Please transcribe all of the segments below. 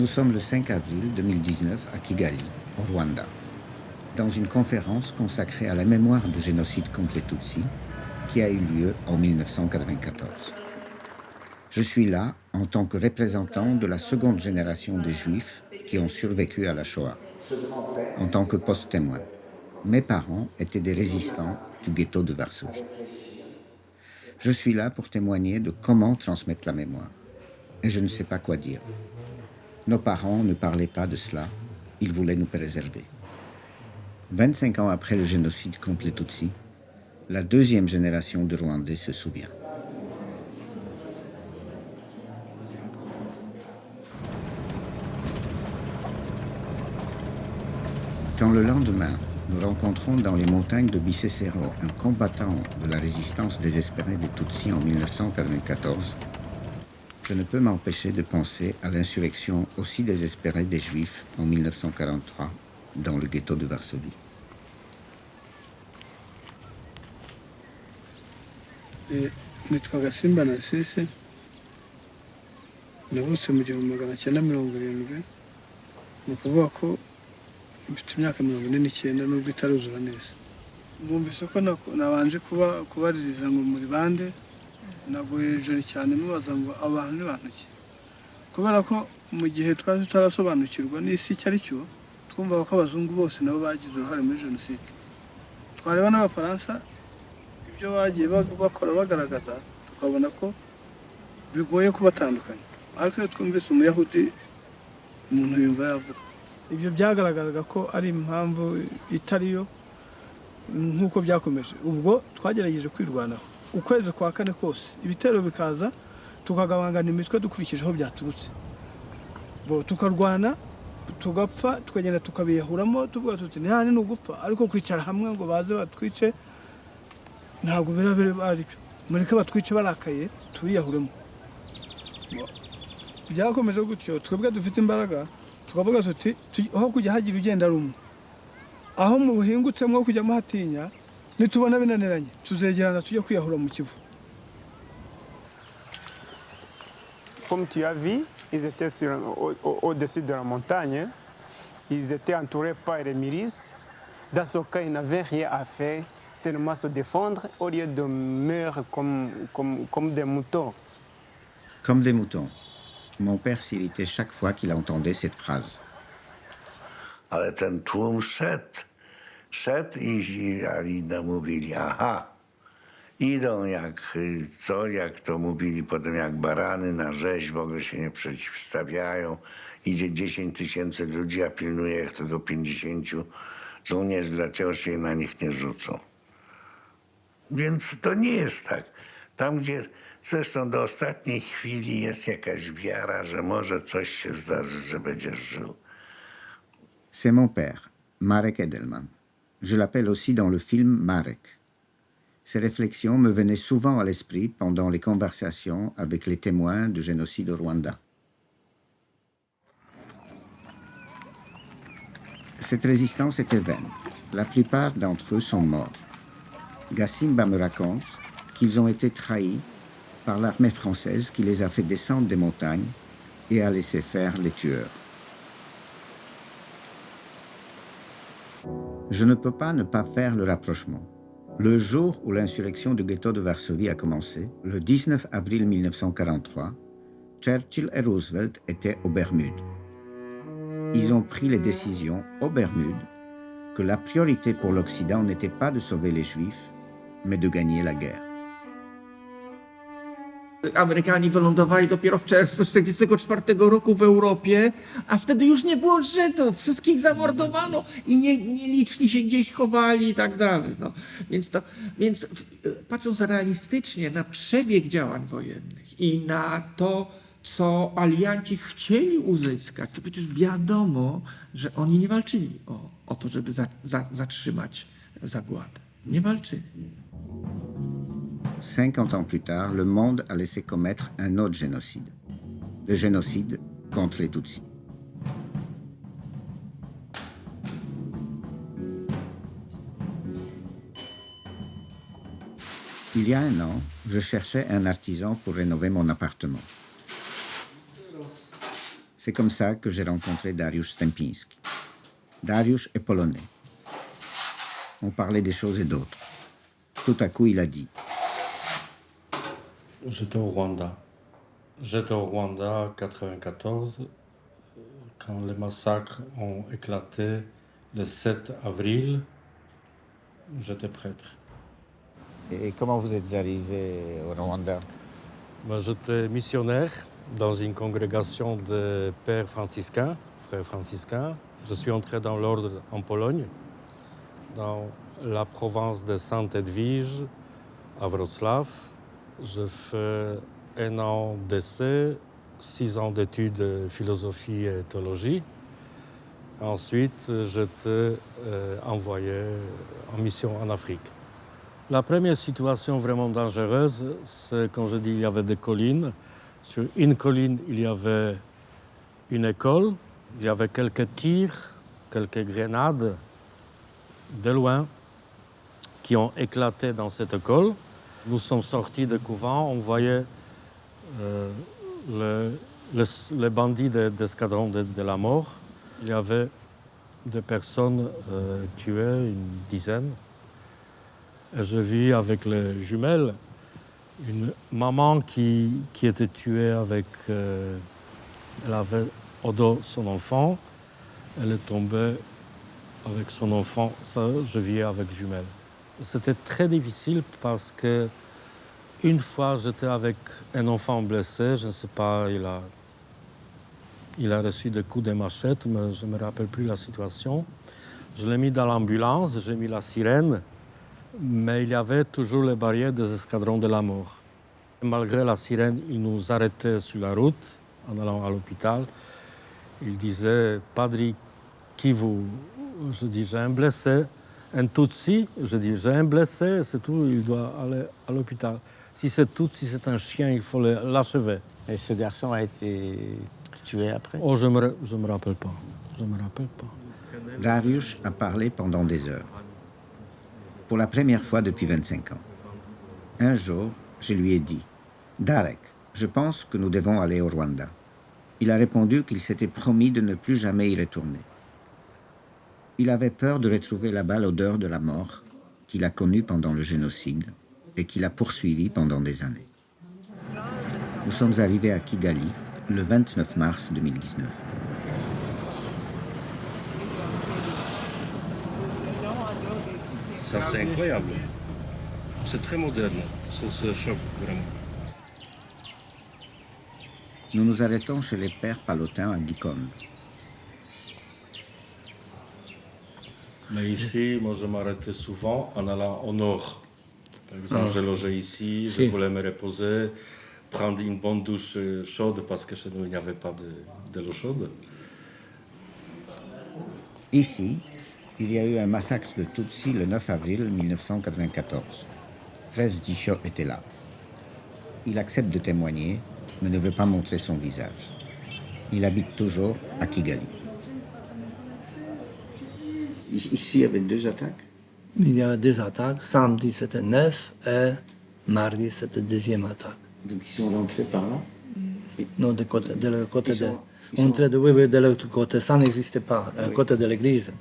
Nous sommes le 5 avril 2019 à Kigali, au Rwanda, dans une conférence consacrée à la mémoire du génocide contre les Tutsis qui a eu lieu en 1994. Je suis là en tant que représentant de la seconde génération des Juifs qui ont survécu à la Shoah, en tant que post-témoin. Mes parents étaient des résistants du ghetto de Varsovie. Je suis là pour témoigner de comment transmettre la mémoire. Et je ne sais pas quoi dire. Nos parents ne parlaient pas de cela, ils voulaient nous préserver. 25 ans après le génocide contre les Tutsis, la deuxième génération de Rwandais se souvient. Quand le lendemain, nous rencontrons dans les montagnes de Bisesero un combattant de la résistance désespérée des Tutsis en 1994, je ne peux m'empêcher de penser à l'insurrection aussi désespérée des Juifs en 1943 dans le ghetto de Varsovie. Nitwa Gasimba Narcisse, navutse mu 1970, ni ukuvuga ko mfite imyaka 49 nubwo itaruzura neza. Mwumvise ko nabanje kubaririza ngo muri bande, naguye hejuru cyane mubaza ngo abantu ni bantu ki. Kubera ko mu gihe twari tutarasobanukirwa n'isi icyo ari cyo, twumvaga ko abazungu bose nabo bagize uruhare muri jenoside. Twareba n'abafaransa ibyo bagiye bakora bagaragaza, tukabona ko bigoye kubatandukanya. Ariko iyo twumvise umuyahudi, umuntu yumva yavuga. Ibyo byagaragaraga ko ari impamvu itariyo nk'uko byakomeje. Ubwo twagerageje kwirwanaho. Ukwezi kwa kane kose ibitero bikaza, tukagabangana imitwe dukurikije aho byaturutse. Tukarwana, tugapfa, tukagenda tukabiyahuramo, tuvuga tuti ntihani n'ugupfa, ariko kwicara hamwe ngo baze batwice ntabwo birabere baricyo. Mureke batwice barakaye tubiyahuremo. Byakomeje gutyo, twebwe dufite imbaraga, tukavuga tuti aho kujya hagira ugenda rumwe, aho mu buhingutse mwo kujya muhatinya, nitubona binaniranye tuzegerana tujye kwiyahura mu Kivu. Comme tu as vu, ils étaient au-dessus de la montagne, ils étaient entourés par les milices. Dans ce cas, ils n'avaient rien à faire, seulement se défendre au lieu de mourir comme des moutons. Comme des moutons. Mon père s'irritait chaque fois qu'il entendait cette phrase. Ale ten tłum szedł i mówili, aha, idą jak to mówili potem, jak barany na rzeź, w ogóle się nie przeciwstawiają. Idzie 10 000 ludzi, a pilnuje ich tylko 50 żołnierzy, dlaczego się na nich nie rzucą. Więc to nie jest tak. Tam, gdzie zresztą do ostatniej chwili jest jakaś wiara, że może coś się zdarzy, że będziesz żył. C'est mon père, Marek Edelman. Je l'appelle aussi dans le film Marek. Ces réflexions me venaient souvent à l'esprit pendant les conversations avec les témoins du génocide au Rwanda. Cette résistance était vaine. La plupart d'entre eux sont morts. Gassimba me raconte qu'ils ont été trahis par l'armée française qui les a fait descendre des montagnes et a laissé faire les tueurs. Je ne peux pas ne pas faire le rapprochement. Le jour où l'insurrection du ghetto de Varsovie a commencé, le 19 avril 1943, Churchill et Roosevelt étaient aux Bermudes. Ils ont pris les décisions aux Bermudes que la priorité pour l'Occident n'était pas de sauver les Juifs, mais de gagner la guerre. Amerykanie wylądowali dopiero w czerwcu 1944 roku w Europie, a wtedy już nie było Żydów, wszystkich zamordowano i nieliczni się gdzieś chowali i tak dalej. No. Więc patrząc realistycznie na przebieg działań wojennych i na to, co alianci chcieli uzyskać, to przecież wiadomo, że oni nie walczyli o to, żeby zatrzymać zagładę. Nie walczyli. 50 ans plus tard, le monde a laissé commettre un autre génocide. Le génocide contre les Tutsis. Il y a un an, je cherchais un artisan pour rénover mon appartement. C'est comme ça que j'ai rencontré Dariusz Stępiński. Dariusz est polonais. On parlait des choses et d'autres. Tout à coup, il a dit « J'étais au Rwanda. J'étais au Rwanda en 1994, quand les massacres ont éclaté le 7 avril. J'étais prêtre. ». Et comment vous êtes arrivé au Rwanda? J'étais missionnaire dans une congrégation de pères franciscains, frères franciscains. Je suis entré dans l'ordre en Pologne, dans la province de Sainte-Edwige, à Wrocław. Je fais 1 an d'essai, 6 ans d'études de philosophie et théologie. Ensuite, j'étais envoyé en mission en Afrique. La première situation vraiment dangereuse, c'est quand je dis il y avait des collines. Sur une colline, il y avait une école, il y avait quelques tirs, quelques grenades de loin qui ont éclaté dans cette école. Nous sommes sortis du couvent, on voyait les bandits d'escadron de la mort. Il y avait des personnes tuées, une dizaine. Et je vis avec les jumelles une maman qui était tuée avec... elle avait au dos son enfant. Elle est tombée avec son enfant. Ça, je vis avec jumelles. C'était très difficile parce que une fois, j'étais avec un enfant blessé. Je ne sais pas, il a reçu des coups de machette, mais je ne me rappelle plus la situation. Je l'ai mis dans l'ambulance, j'ai mis la sirène, mais il y avait toujours les barrières des escadrons de la mort. Malgré la sirène, ils nous arrêtaient sur la route en allant à l'hôpital. Ils disaient « Padri, qui vous ?» Je dis « J'ai un blessé, un Tutsi. » Je dis « J'ai un blessé, c'est tout, il doit aller à l'hôpital. Si c'est Tutsi, c'est un chien, il faut l'achever. » Et ce garçon a été tué après? Oh, je me rappelle pas. Je me rappelle pas. Dariusz a parlé pendant des heures. Pour la première fois depuis 25 ans. Un jour, je lui ai dit « Darek, je pense que nous devons aller au Rwanda. » Il a répondu qu'il s'était promis de ne plus jamais y retourner. Il avait peur de retrouver là-bas l'odeur de la mort qu'il a connue pendant le génocide et qu'il a poursuivie pendant des années. Nous sommes arrivés à Kigali le 29 mars 2019. Ça, c'est incroyable. C'est très moderne, ce choc, vraiment. Nous nous arrêtons chez les pères palotins à Gikondo. Mais ici, moi, je m'arrêtais souvent en allant au nord. Par exemple, je logeais ici, je voulais me reposer, prendre une bonne douche chaude parce que chez nous, il n'y avait pas de l'eau chaude. Ici, il y a eu un massacre de Tutsis le 9 avril 1994. Fraise Dicho était là. Il accepte de témoigner, mais ne veut pas montrer son visage. Il habite toujours à Kigali. Ici, il y avait 2 attaques? Il y a 2 attaques. Samedi, c'était 9 et mardi, c'était 2e attaque. Donc ils sont rentrés par là? Non, de côté, de l'autre côté. Oui, de l'autre côté, ça n'existait pas. Du côté de l'église,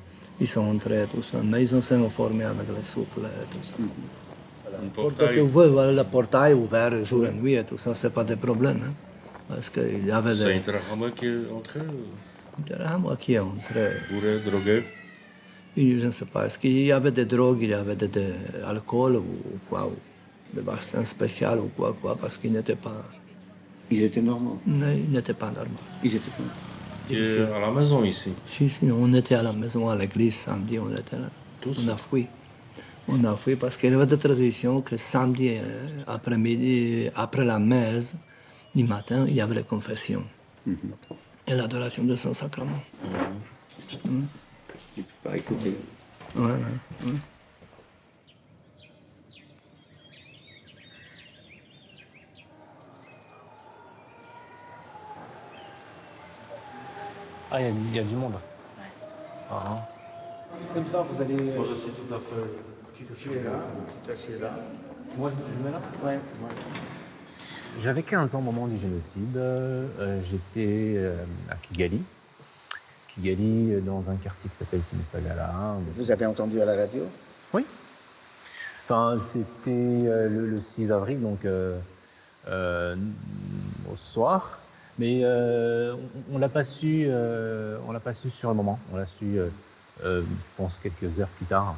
ils sont entrés, tout ça. Mais ils ont sémaphoré avec les souffles et tout ça. Le portail ouvert jour et nuit et tout ça, c'est pas de problème. Hein, parce qu'il y avait des... C'est Interahamwe qui est entré? Interahamwe qui est entré. Bourré, drogué? Je ne sais pas. Est-ce qu'il y avait des drogues, il y avait de l'alcool ou quoi, ou des vaccins spéciaux ou quoi, parce qu'ils n'étaient pas... Ils étaient normaux? Non, ils n'étaient pas normaux. Ils étaient pas. Qui est à la maison ici? Si, on était à la maison, à l'église, samedi, on était là. Tous? On a fui. On a fui parce qu'il y avait des traditions que samedi après-midi, après la messe, du matin, il y avait les confessions et l'adoration de Saint-Sacrement. Tu ne peux pas écouter. Ouais. Ah, il y a du monde. Ah. Comme ça, vous allez... Moi, je suis tout à fait... Tu es là, tu t'assieds là. Moi, je mets là? Ouais. J'avais 15 ans au moment du génocide. J'étais à Kigali. Kigali, dans un quartier qui s'appelle Kimisagara. Vous avez entendu à la radio? Oui. Enfin, c'était le 6 avril, donc au soir. Mais on l'a pas su sur le moment. On l'a su, je pense, quelques heures plus tard.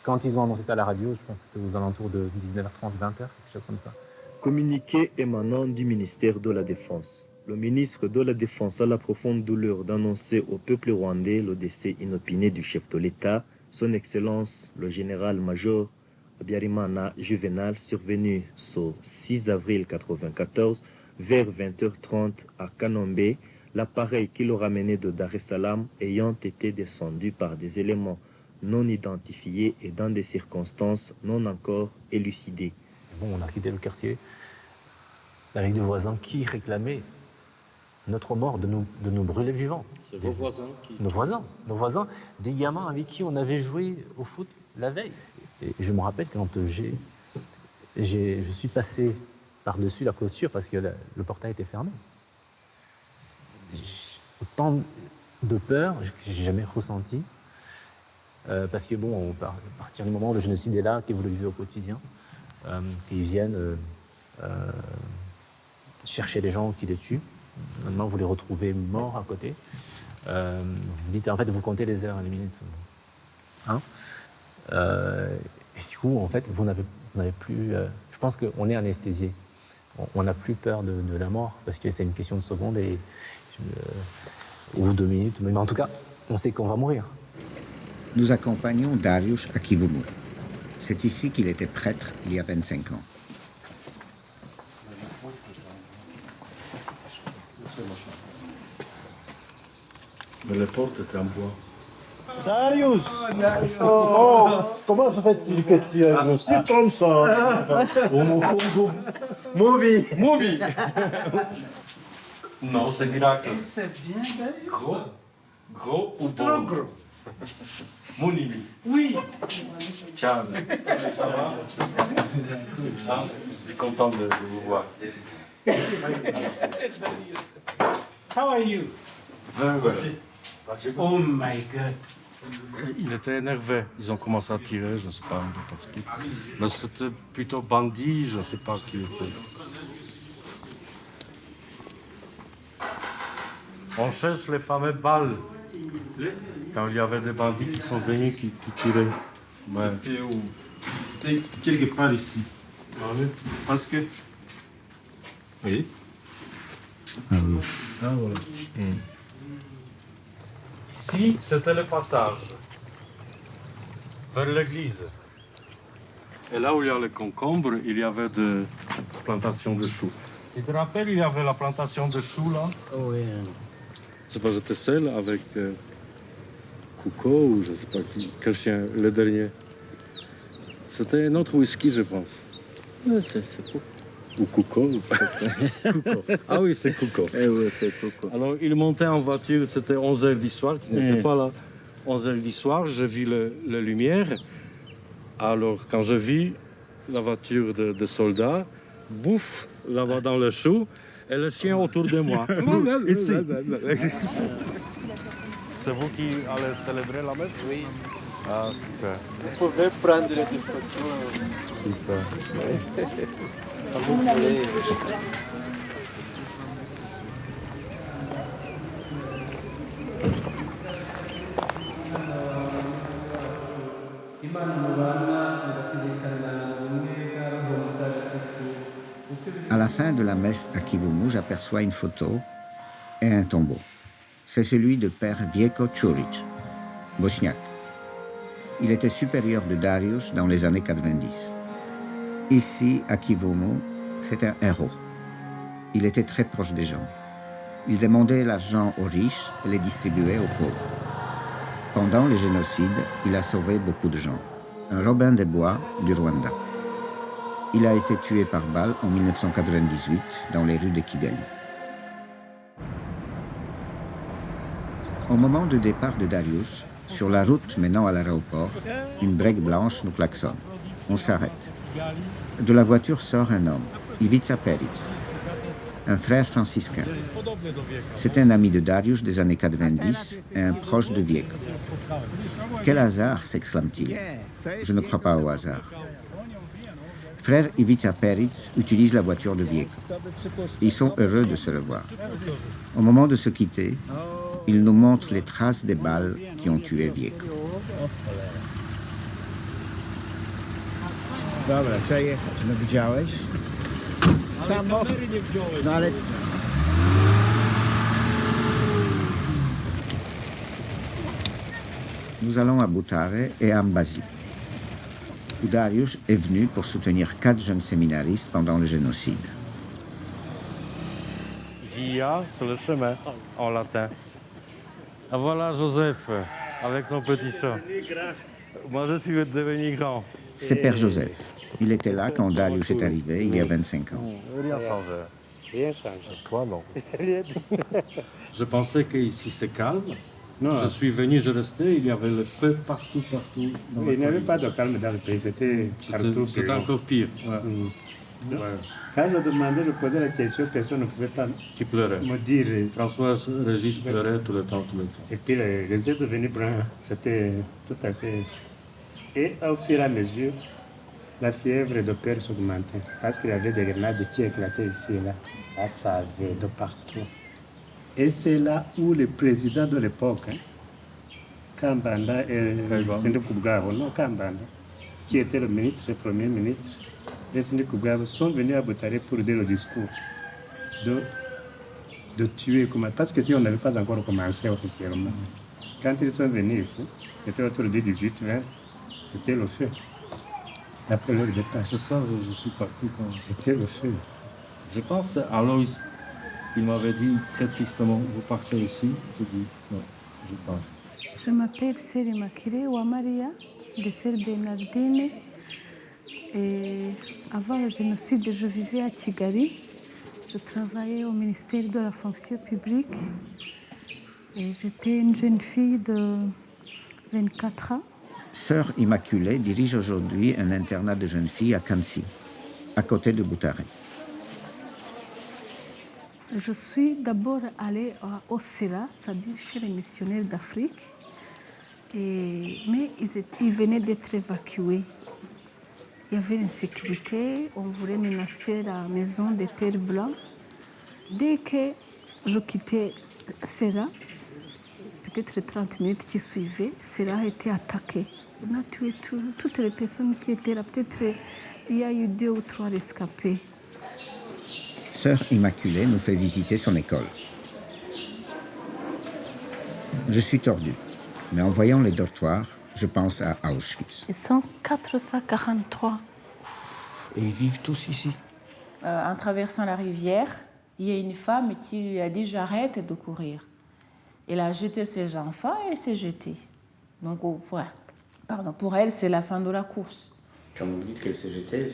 Quand ils ont annoncé ça à la radio, je pense que c'était aux alentours de 19h30, 20h, quelque chose comme ça. Communiqué émanant du ministère de la Défense. Le ministre de la Défense a la profonde douleur d'annoncer au peuple rwandais le décès inopiné du chef de l'État, son Excellence le général-major Habyarimana Juvenal, survenu ce 6 avril 1994 vers 20h30 à Kanombe, l'appareil qui le ramenait de Dar es Salaam ayant été descendu par des éléments non identifiés et dans des circonstances non encore élucidées. Bon, on a quitté le quartier avec des voisins qui réclamaient notre mort, de nous brûler vivants. C'est vos voisins qui... Nos voisins, des gamins avec qui on avait joué au foot la veille. Et je me rappelle quand je suis passé par-dessus la clôture parce que le portail était fermé. Autant de peur que j'ai jamais ressenti. Parce que bon, à partir du moment où le génocide est là, que vous le vivez au quotidien, qu'ils viennent chercher les gens qui les tuent, maintenant vous les retrouvez morts à côté. Vous dites, en fait, vous comptez les heures et les minutes. Hein? Et du coup, en fait, vous n'avez plus... je pense qu'on est anesthésié. On n'a plus peur de la mort, parce que c'est une question de secondes ou 2 minutes. Mais en tout cas, on sait qu'on va mourir. Nous accompagnons Dariusz à Kivumu. C'est ici qu'il était prêtre il y a 25 ans. Mais la porte est en bois. Dariusz! Oh, comment se fait-il que tu es aussi comme ça? Movie. Non, c'est miracle. C'est bien, Dariusz. Gros ou beau? Trop gros. Mon ami. Oui. Ciao. Ça va? Je suis content de vous voir. How are you? Very well. Oh my God. Il était énervé. Ils ont commencé à tirer, je ne sais pas, de partout. Mais c'était plutôt bandit, je ne sais pas qui était. On cherche les fameux balles. Quand il y avait des bandits qui sont venus, qui tiraient. Ouais. C'était où? C'était quelque part ici. Ah oui. Parce que... Oui. Ah voilà. Ici, c'était le passage vers l'église. Et là où il y a le concombre, il y avait des plantations de choux. Tu te rappelles, il y avait la plantation de choux là? Oui. C'est pas j'étais seul avec Coucou ou je sais pas quel chien, le dernier. C'était un autre whisky, je pense. C'est Coucou. Ou Coucou. Coucou. Ah oui, c'est Coucou. Eh oui, c'est Coucou. Alors, il montait en voiture, c'était 11h du soir, tu n'étais pas là. 11h du soir, je vis la lumière. Alors, quand je vis la voiture de soldats, bouffe là-bas dans le chou, et le chien autour de moi. Ici. C'est vous qui allez célébrer la messe? Oui. Ah, super. Vous pouvez prendre des photos. Super. Comme vous voulez. À la fin de la messe à Kivumu, j'aperçois une photo et un tombeau. C'est celui de père Vjeko Čurić, bosniaque. Il était supérieur de Dariusz dans les années 90. Ici, à Kivumu, c'est un héros. Il était très proche des gens. Il demandait l'argent aux riches et les distribuait aux pauvres. Pendant le génocide, il a sauvé beaucoup de gens. Un Robin des Bois du Rwanda. Il a été tué par balle en 1998 dans les rues de Kigali. Au moment du départ de Dariusz, sur la route menant à l'aéroport, une break blanche nous klaxonne. On s'arrête. De la voiture sort un homme. Ivica Peric, un frère franciscain. C'est un ami de Dariusz des années 90 et un proche de Vieco. Quel hasard, s'exclame-t-il. Je ne crois pas au hasard. Frère Ivica Peric utilise la voiture de Vieco. Ils sont heureux de se revoir. Au moment de se quitter, il nous montre les traces des balles qui ont tué Vieco. Dobra, trzeba jechać. No widziałeś? Samochód. No ale... Nous allons à Boutare et à Mbasi, où Dariusz est venu pour soutenir 4 jeunes séminaristes pendant le génocide. Via, c'est le chemin en latin. Ah, voilà Joseph, avec son petit chat. Moi, je suis devenu grand. C'est Père Joseph. Il était là quand Dariusz est arrivé, il y a 25 ans. Rien changé. Rien change. Toi, non. Je pensais qu'ici c'est calme. Non. Je suis venu, je restais, il y avait le feu partout. Il n'y avait pas de calme dans le pays, c'était partout. C'était encore pire. Ouais. Ouais. Quand je demandais, je posais la question, personne ne pouvait pas Qui pleurait. me dire. François Régis pleurait tout le temps. Et puis les yeux devenaient bruns, c'était tout à fait. Et au fur et à mesure, la fièvre de père s'augmentait parce qu'il y avait des grenades qui éclataient ici et là. Ça savait de partout. Et c'est là où le président de l'époque, Kambanda et Sindi Kubgabo, non Kambanda, qui était le ministre, le premier ministre, et Sindi Kubgabo sont venus à Boutare pour dire le discours de tuer Koumata. Parce que si on n'avait pas encore commencé officiellement. Quand ils sont venus ici, c'était autour du 18-20, c'était le feu. Après leur départ. C'est ça, je suis parti quand... C'était le feu. Je pense à Alois. Il m'avait dit très tristement, vous partez ici. Je dis, non, je pars. Je m'appelle Seri Makire Ouamaria, de Sœur Bernardine. Et avant le génocide, je vivais à Kigali. Je travaillais au ministère de la fonction publique. Et j'étais une jeune fille de 24 ans. Sœur Immaculée dirige aujourd'hui un internat de jeunes filles à Kansi, à côté de Boutare. Je suis d'abord allée au CELA, c'est-à-dire chez les missionnaires d'Afrique, mais ils venaient d'être évacués. Il y avait l'insécurité, on voulait menacer la maison des Pères Blancs. Dès que je quittais CELA, peut-être 30 minutes qui suivaient, CELA a été attaqué. On a tué toutes les personnes qui étaient là. Peut-être il y a eu 2 ou 3 rescapés. Sœur Immaculée nous fait visiter son école. Je suis tordu, mais en voyant les dortoirs, je pense à Auschwitz. Ils sont 443. Et ils vivent tous ici? En traversant la rivière, il y a une femme qui lui a dit « j'arrête de courir ». Elle a jeté ses enfants et s'est jetée. Donc, pour elle, c'est la fin de la course. Quand vous dites qu'elle s'est jetée,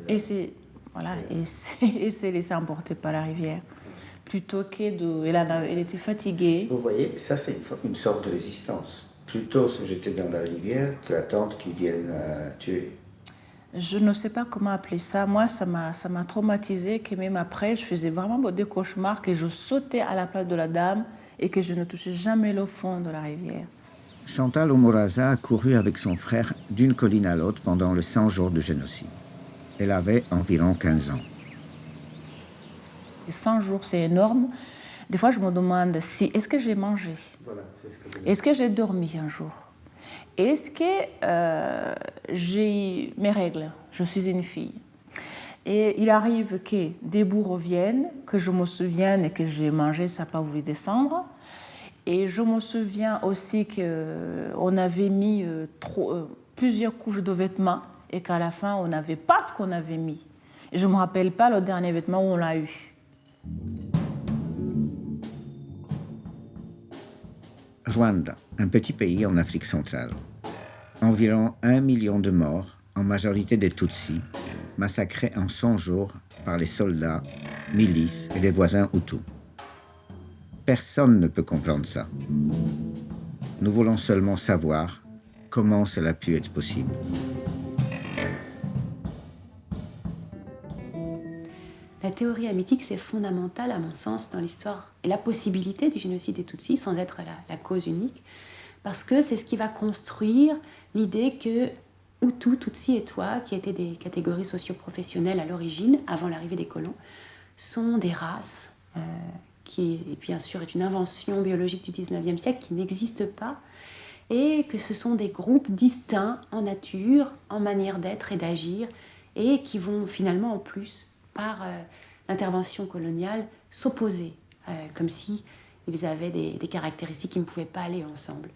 et s'est laissée emporter par la rivière. Plutôt elle était fatiguée. Vous voyez, ça c'est une sorte de résistance. Plutôt se jeter dans la rivière que attendre qu'ils viennent tuer. Je ne sais pas comment appeler ça. Moi, ça m'a traumatisée que même après, je faisais vraiment des cauchemars, que je sautais à la place de la dame et que je ne touchais jamais le fond de la rivière. Chantal Omoraza a couru avec son frère d'une colline à l'autre pendant les 100 jours de génocide. Elle avait environ 15 ans. 100 jours, c'est énorme. Des fois, je me demande est-ce que j'ai mangé? Voilà, c'est ce que est-ce que j'ai dormi un jour? Est-ce que j'ai mes règles? Je suis une fille. Et il arrive que des bouts reviennent, que je me souvienne et que j'ai mangé, ça n'a pas voulu descendre. Et je me souviens aussi qu'on avait mis plusieurs couches de vêtements et qu'à la fin, on n'avait pas ce qu'on avait mis. Et je ne me rappelle pas le dernier vêtement où on l'a eu. Rwanda, un petit pays en Afrique centrale. Environ 1 million de morts, en majorité des Tutsis, massacrés en 100 jours par les soldats, milices et les voisins Hutus. Personne ne peut comprendre ça. Nous voulons seulement savoir comment cela a pu être possible. La théorie hamitique, c'est fondamental à mon sens dans l'histoire et la possibilité du génocide des Tutsis sans être la cause unique, parce que c'est ce qui va construire l'idée que Hutu, Tutsi et Twa, qui étaient des catégories socio-professionnelles à l'origine, avant l'arrivée des colons, sont des races qui, bien sûr, est une invention biologique du 19e siècle qui n'existe pas, et que ce sont des groupes distincts en nature, en manière d'être et d'agir, et qui vont finalement, en plus, par l'intervention coloniale, s'opposer, comme si ils avaient des caractéristiques qui ne pouvaient pas aller ensemble.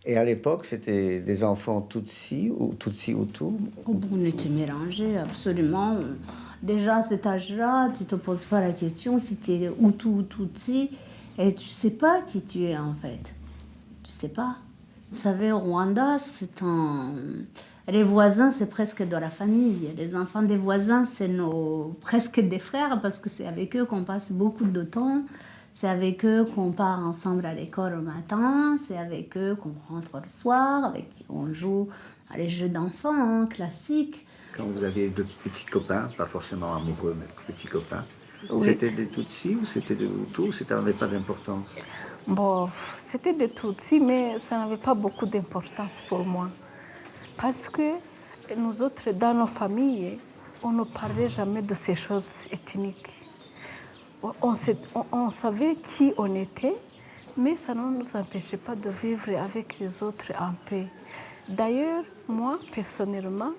Et à l'époque, c'était des enfants Tutsi ou Tutsi-Hutu? On était mélangés, absolument. Déjà, à cet âge-là, tu ne te poses pas la question si tu es Hutu ou Tutsi, et tu ne sais pas qui tu es, en fait. Tu ne sais pas. Vous savez, au Rwanda, les voisins, c'est presque de la famille. Les enfants des voisins, c'est presque des frères, parce que c'est avec eux qu'on passe beaucoup de temps. C'est avec eux qu'on part ensemble à l'école le matin, c'est avec eux qu'on rentre le soir, avec qui on joue à les jeux d'enfants classiques. Quand vous aviez de petits copains, pas forcément amoureux, mais petits copains, Oui. C'était des Tutsis ou c'était des Hutus, ou ça n'avait pas d'importance? Bon, c'était des Tutsis, mais ça n'avait pas beaucoup d'importance pour moi. Parce que nous autres, dans nos familles, on ne parlait jamais de ces choses ethniques. On savait qui on était, mais ça ne nous empêchait pas de vivre avec les autres en paix. D'ailleurs, moi, personnellement,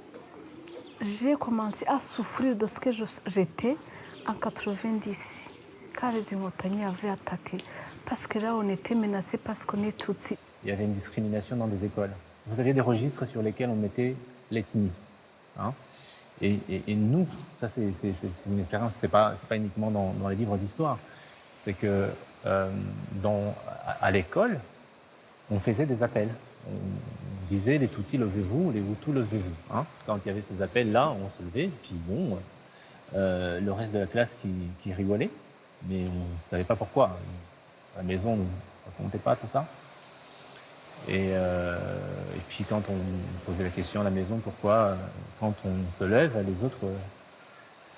j'ai commencé à souffrir de ce que j'étais en 90, quand les Imotani avaient attaqué. Parce que là, on était menacés parce qu'on est Tutsi. Il y avait une discrimination dans des écoles. Vous aviez des registres sur lesquels on mettait l'ethnie. Hein. Et nous, ça c'est une expérience, c'est pas uniquement dans les livres d'histoire, c'est que à l'école, on faisait des appels. On disait les Tutsis levez-vous, les Hutus levez-vous. Hein. Quand il y avait ces appels-là, on se levait, puis bon, le reste de la classe qui rigolait, mais on ne savait pas pourquoi. À la maison, on ne racontait pas tout ça. Et puis quand on posait la question à la maison, pourquoi quand on se lève, les autres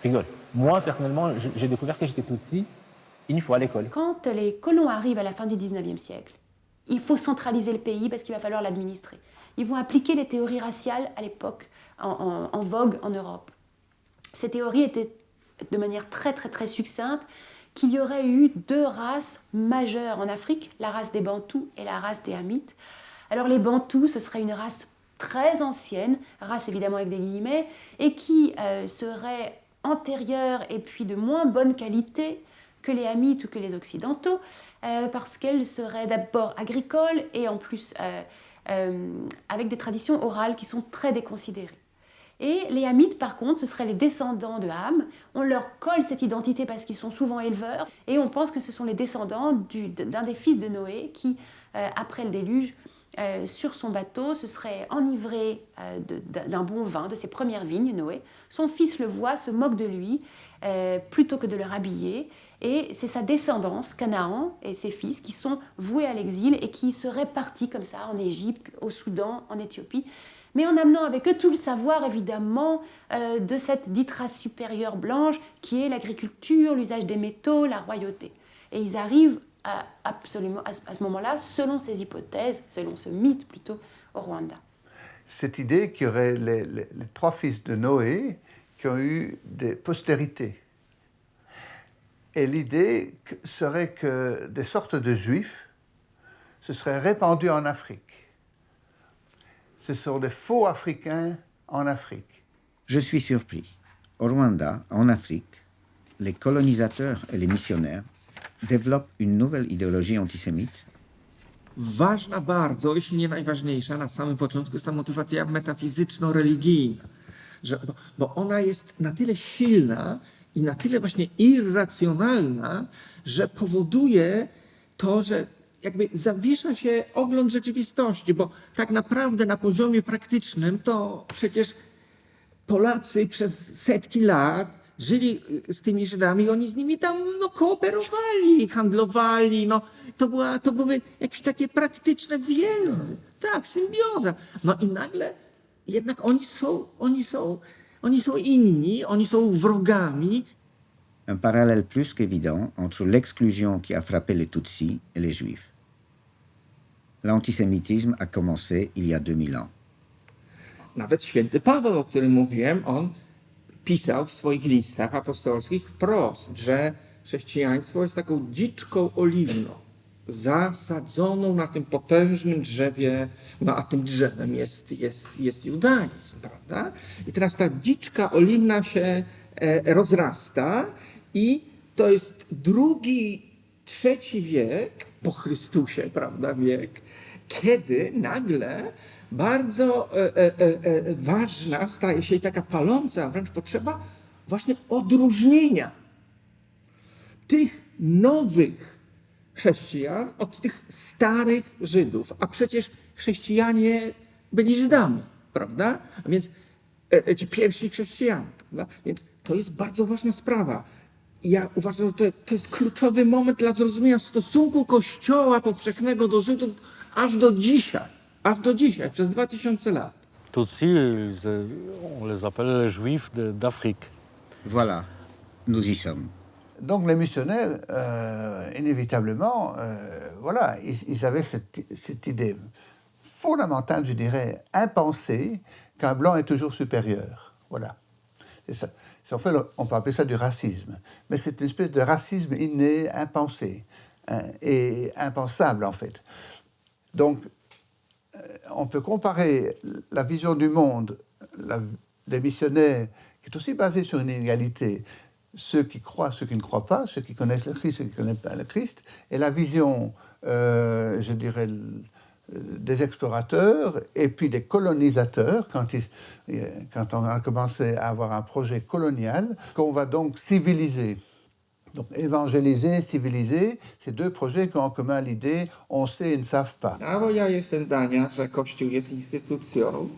rigolent. Moi, personnellement, j'ai découvert que j'étais Tutsi une fois à l'école. Quand les colons arrivent à la fin du 19e siècle, il faut centraliser le pays parce qu'il va falloir l'administrer. Ils vont appliquer les théories raciales à l'époque, en vogue en Europe. Ces théories étaient de manière très très très succincte qu'il y aurait eu deux races majeures en Afrique, la race des Bantous et la race des Hamites. Alors les Bantous, ce serait une race très ancienne, race évidemment avec des guillemets, et qui serait antérieure et puis de moins bonne qualité que les Hamites ou que les Occidentaux, parce qu'elle serait d'abord agricole et en plus avec des traditions orales qui sont très déconsidérées. Et les Hamites, par contre, ce seraient les descendants de Ham. On leur colle cette identité parce qu'ils sont souvent éleveurs, et on pense que ce sont les descendants d'un des fils de Noé qui, après le déluge, sur son bateau, se serait enivré d'un bon vin, de ses premières vignes, Noé. Son fils le voit, se moque de lui, plutôt que de le rhabiller. Et c'est sa descendance, Canaan et ses fils, qui sont voués à l'exil et qui se répartissent comme ça en Égypte, au Soudan, en Éthiopie. Mais en amenant avec eux tout le savoir, évidemment, de cette dite race supérieure blanche, qui est l'agriculture, l'usage des métaux, la royauté. Et ils arrivent absolument à ce moment-là, selon ces hypothèses, selon ce mythe plutôt, au Rwanda. Cette idée qu'il y aurait les trois fils de Noé qui ont eu des postérités. Et l'idée serait que des sortes de juifs se seraient répandus en Afrique. Ce sont des faux Africains en Afrique. Je suis surpris. Au Rwanda, en Afrique, les colonisateurs et les missionnaires développent une nouvelle idéologie antisémite. Ważna bardzo, jeśli nie najważniejsza, na samym początku jest ta motywacja metafizyczno-religijna. Bo ona jest na tyle silna i na tyle właśnie irracjonalna, że powoduje to, że jakby zawiesza się ogląd rzeczywistości, bo tak naprawdę na poziomie praktycznym to przecież Polacy przez setki lat żyli z tymi Żydami i oni z nimi tam kooperowali, handlowali. To były jakieś takie praktyczne więzy, tak, symbioza. No i nagle jednak oni są inni, oni są wrogami. Un parallèle plus qu'évident entre l'exclusion qui a frappé les Tutsis et les Juifs. L'antisémitisme a commencé il y a 2000 ans. Nawet święty Paweł, o którym mówiłem, on pisał w swoich listach apostolskich wprost, że chrześcijaństwo jest taką dziczką oliwną, zasadzoną na tym potężnym drzewie, no a tym drzewem jest judaizm, prawda? I teraz ta dziczka oliwna się rozrasta i to jest II-III wiek po Chrystusie, prawda, wiek, kiedy nagle bardzo ważna staje się i taka paląca wręcz potrzeba właśnie odróżnienia tych nowych chrześcijan od tych starych Żydów. A przecież chrześcijanie byli Żydami, prawda? A więc ci pierwsi chrześcijanie, prawda? Więc to jest bardzo ważna sprawa. Ja uważam, że to jest kluczowy moment dla zrozumienia stosunku Kościoła powszechnego do Żydów aż do dzisiaj, przez 2000 lat. Tutsi, on les appelle les Juifs d'Afrique. Voilà, nous y sommes. Donc les missionnaires, inévitablement, voilà, ils avaient cette idée fondamentale, je dirais, impensée, qu'un blanc est toujours supérieur. Voilà. C'est ça. En fait, on peut appeler ça du racisme. Mais c'est une espèce de racisme inné, impensé, hein, et impensable, en fait. Donc, on peut comparer la vision du monde des missionnaires, qui est aussi basée sur une inégalité, ceux qui croient, ceux qui ne croient pas, ceux qui connaissent le Christ, ceux qui ne connaissent pas le Christ, et la vision, je dirais, des explorateurs et puis des colonisateurs, quand on a commencé à avoir un projet colonial, qu'on va donc civiliser. Donc évangéliser, civiliser, c'est deux projets qui ont en commun l'idée on sait et ne savent pas. A bo ja jestem zdania, że Kościół jest instytucją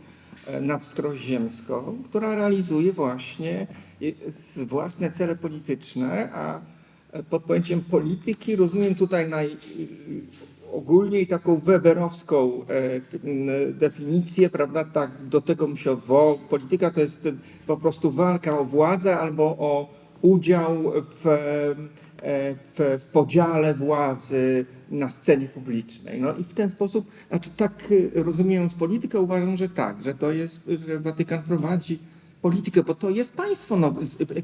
na wskroś ziemską, która realizuje właśnie własne cele polityczne, a pod pojęciem polityki rozumiem tutaj ogólnie taką weberowską definicję, prawda, tak do tego bym się odwołał. Polityka to jest po prostu walka o władzę albo o udział w podziale władzy na scenie publicznej. No i w ten sposób, znaczy tak rozumiejąc politykę, uważam, że tak, że to jest, że Watykan prowadzi politykę, bo to jest państwo, no,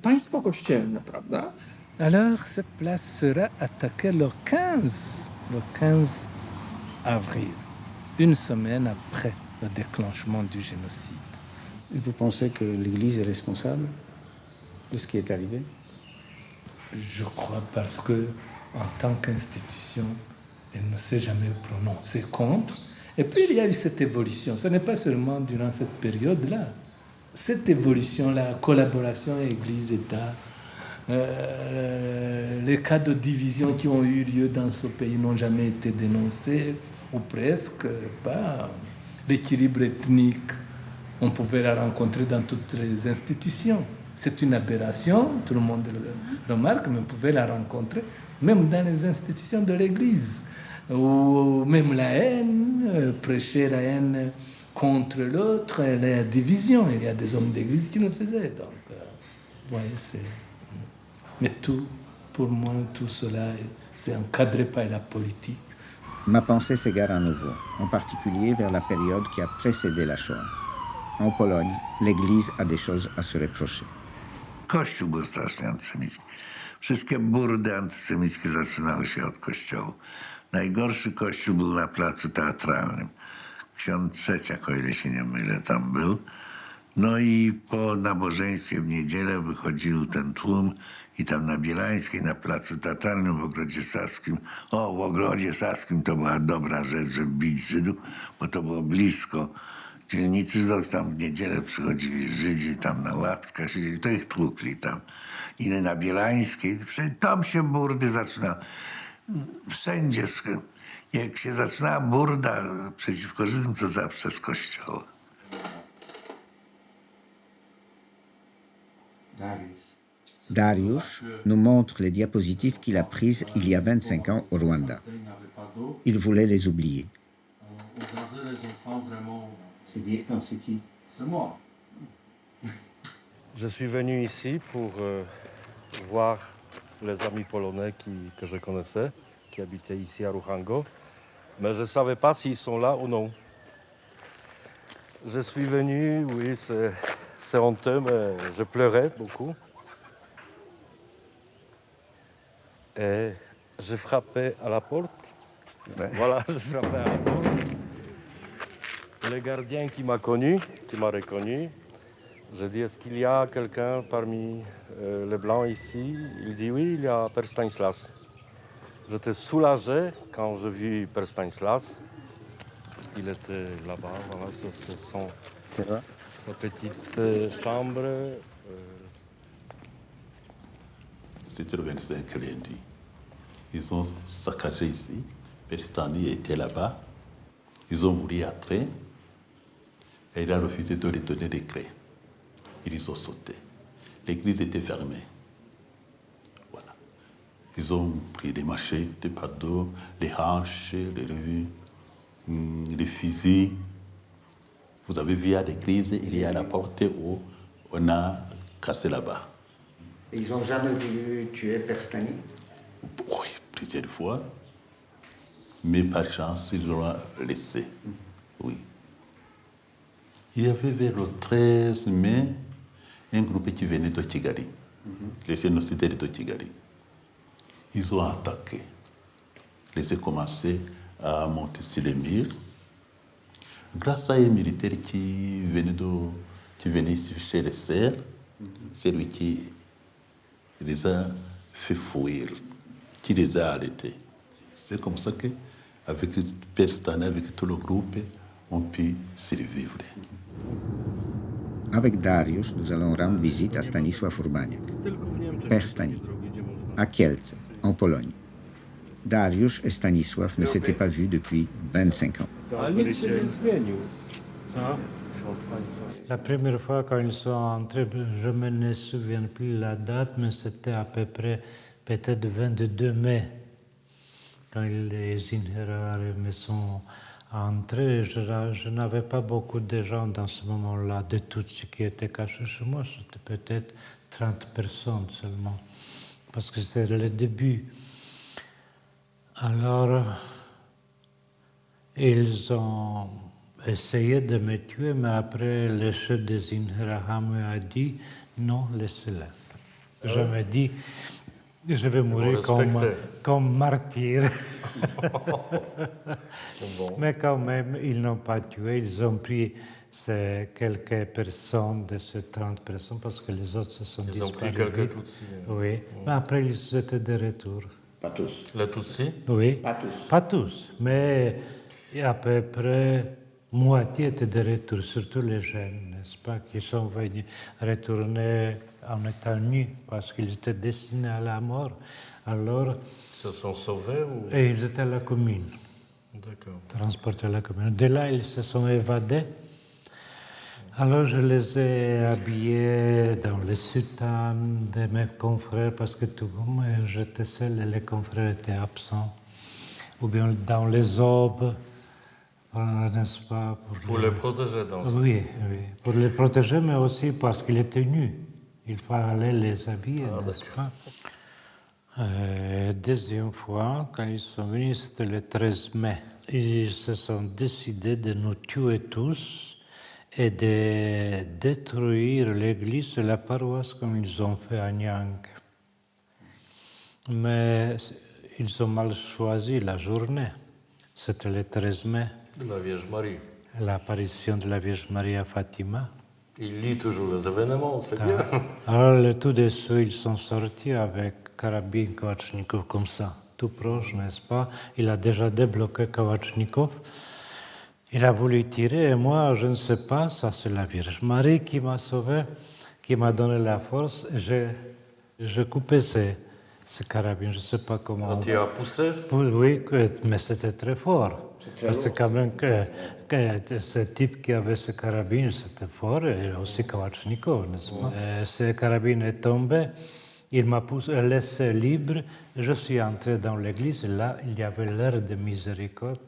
państwo kościelne, prawda? Alors cette place sera attaquée le 15 avril, une semaine après le déclenchement du génocide. Vous pensez que l'Église est responsable de ce qui est arrivé? Je crois parce que, en tant qu'institution, elle ne s'est jamais prononcée contre. Et puis il y a eu cette évolution. Ce n'est pas seulement durant cette période-là. Cette évolution, la collaboration Église-État, les cas de division qui ont eu lieu dans ce pays n'ont jamais été dénoncés, ou presque pas. L'équilibre ethnique, on pouvait la rencontrer dans toutes les institutions. C'est une aberration, tout le monde le remarque, mais on pouvait la rencontrer même dans les institutions de l'Église. Ou même la haine, prêcher la haine contre l'autre, la division. Il y a des hommes d'Église qui le faisaient. Donc, vous voyez, c'est... Mais tout, pour moi, tout cela, c'est encadré par la politique. Ma pensée s'égare à nouveau, en particulier vers la période qui a précédé la Shoah. En Pologne, l'Église a des choses à se reprocher. Kościół był strasznie antysemicki. Wszystkie burdy antysemickie zaczynały się od kościołu. Najgorszy kościół był na placu teatralnym. Ksiądz Trzeciak, o ile się nie mylę, tam był. No i po nabożeństwie w niedzielę wychodził ten tłum i tam na Bielańskiej, na placu teatralnym w Ogrodzie Saskim. O, w Ogrodzie Saskim to była dobra rzecz, żeby bić Żydów, bo to było blisko dzielnicy Żydowskiej. Tam w niedzielę przychodzili Żydzi, tam na ławkach siedzieli, to ich tłukli tam. I na Bielańskiej, tam się burdy zaczynały. Wszędzie, jak się zaczynała burda przeciwko Żydom, to zawsze z kościoła. Dariusz nous montre les diapositives qu'il a prises il y a 25 ans au Rwanda. Il voulait les oublier. C'est qui? C'est moi. Je suis venu ici pour voir les amis polonais que je connaissais, qui habitaient ici à Ruchango. Mais je ne savais pas s'ils sont là ou non. Je suis venu, oui, c'est honteux, mais je pleurais beaucoup. Et je frappais à la porte. Ouais. Voilà, je frappais à la porte. Le gardien qui m'a connu, qui m'a reconnu, je dis, est-ce qu'il y a quelqu'un parmi les Blancs ici? Il dit, oui, il y a Père Stanislas. J'étais soulagé quand j'ai vu Père Stanislas. Il était là-bas, voilà, c'est sa petite chambre. C'était le 25 lundi. Ils ont saccagé ici. Père Stani était là-bas. Ils ont voulu entrer. Et il a refusé de les donner des clés. Ils ont sauté. L'église était fermée. Voilà. Ils ont pris des machettes, des paddles, les hanches, les fusils. Vous avez vu à l'église, il y a la porte où on a cassé là-bas. Ils n'ont jamais voulu tuer Père Stani? Oui, plusieurs fois. Mais par chance, ils l'ont laissé. Oui. Il y avait vers le 13 mai un groupe qui venait de Kigali, les génocidaires de Kigali. Ils ont attaqué. Ils ont commencé à monter sur les murs. Grâce à un militaire qui venait ici chez les serfs, c'est lui qui les a fait fuir, qui les a arrêtés. C'est comme ça qu'avec Père Stani, avec tout le groupe, on peut survivre. Avec Dariusz, nous allons rendre visite à Stanisław Urbaniak, Père Stani, à Kielce, en Pologne. Dariusz et Stanisław ne s'étaient pas vus depuis 25 ans. La première fois quand ils sont entrés, je ne me souviens plus la date, mais c'était à peu près peut-être 22 mai, quand les Inherare me sont entrés. Je n'avais pas beaucoup de gens dans ce moment-là, de tout ce qui était caché chez moi. C'était peut-être 30 personnes seulement, parce que c'était le début. Alors, ils ont essayé de me tuer, mais après, le chef des Inherare a dit non, laissez-les. Je me dis, je vais mourir comme martyr. Bon. Mais quand même, ils n'ont pas tué. Ils ont pris quelques personnes de ces 30 personnes parce que les autres se sont disparus. Ils ont pris quelques Tutsis. Oui, mais après, ils étaient de retour. Pas tous. Les Tutsis? Oui. Pas tous. Pas tous, mais à peu près moitié étaient de retour, surtout les jeunes, n'est-ce pas, qui sont venus retourner en étant nus parce qu'ils étaient destinés à la mort. Alors, ils se sont sauvés ou... Et ils étaient à la commune. D'accord. Transportés à la commune. De là, ils se sont évadés. Alors, je les ai habillés dans les soutanes de mes confrères parce que tout comme j'étais seul et les confrères étaient absents. Ou bien dans les aubes, n'est-ce pas? Pour les protéger dans ça. Oui, oui. Pour les protéger, mais aussi parce qu'ils étaient nus. Il fallait les habiller, n'est-ce pas? Deuxième fois, quand ils sont venus, c'était le 13 mai. Ils se sont décidés de nous tuer tous et de détruire l'église et la paroisse comme ils ont fait à Nyang. Mais ils ont mal choisi la journée. C'était le 13 mai. La Vierge Marie. L'apparition de la Vierge Marie à Fatima. Il lit toujours les événements, c'est bien. Alors, tout de suite, ils sont sortis avec carabine Kavachnikov comme ça, tout proche, n'est-ce pas? Il a déjà débloqué Kavachnikov. Il a voulu tirer et moi, je ne sais pas, ça c'est la Vierge Marie qui m'a sauvé, qui m'a donné la force. Je coupais ces carabines, je ne sais pas comment. Tu as poussé? Oui, mais c'était très fort. Parce que quand même que ce type qui avait ce carabine, c'était fort, et aussi Kavachnikov, n'est-ce pas? Ce carabine est tombé, il m'a laissé libre, je suis entré dans l'église, et là, il y avait l'air de miséricorde.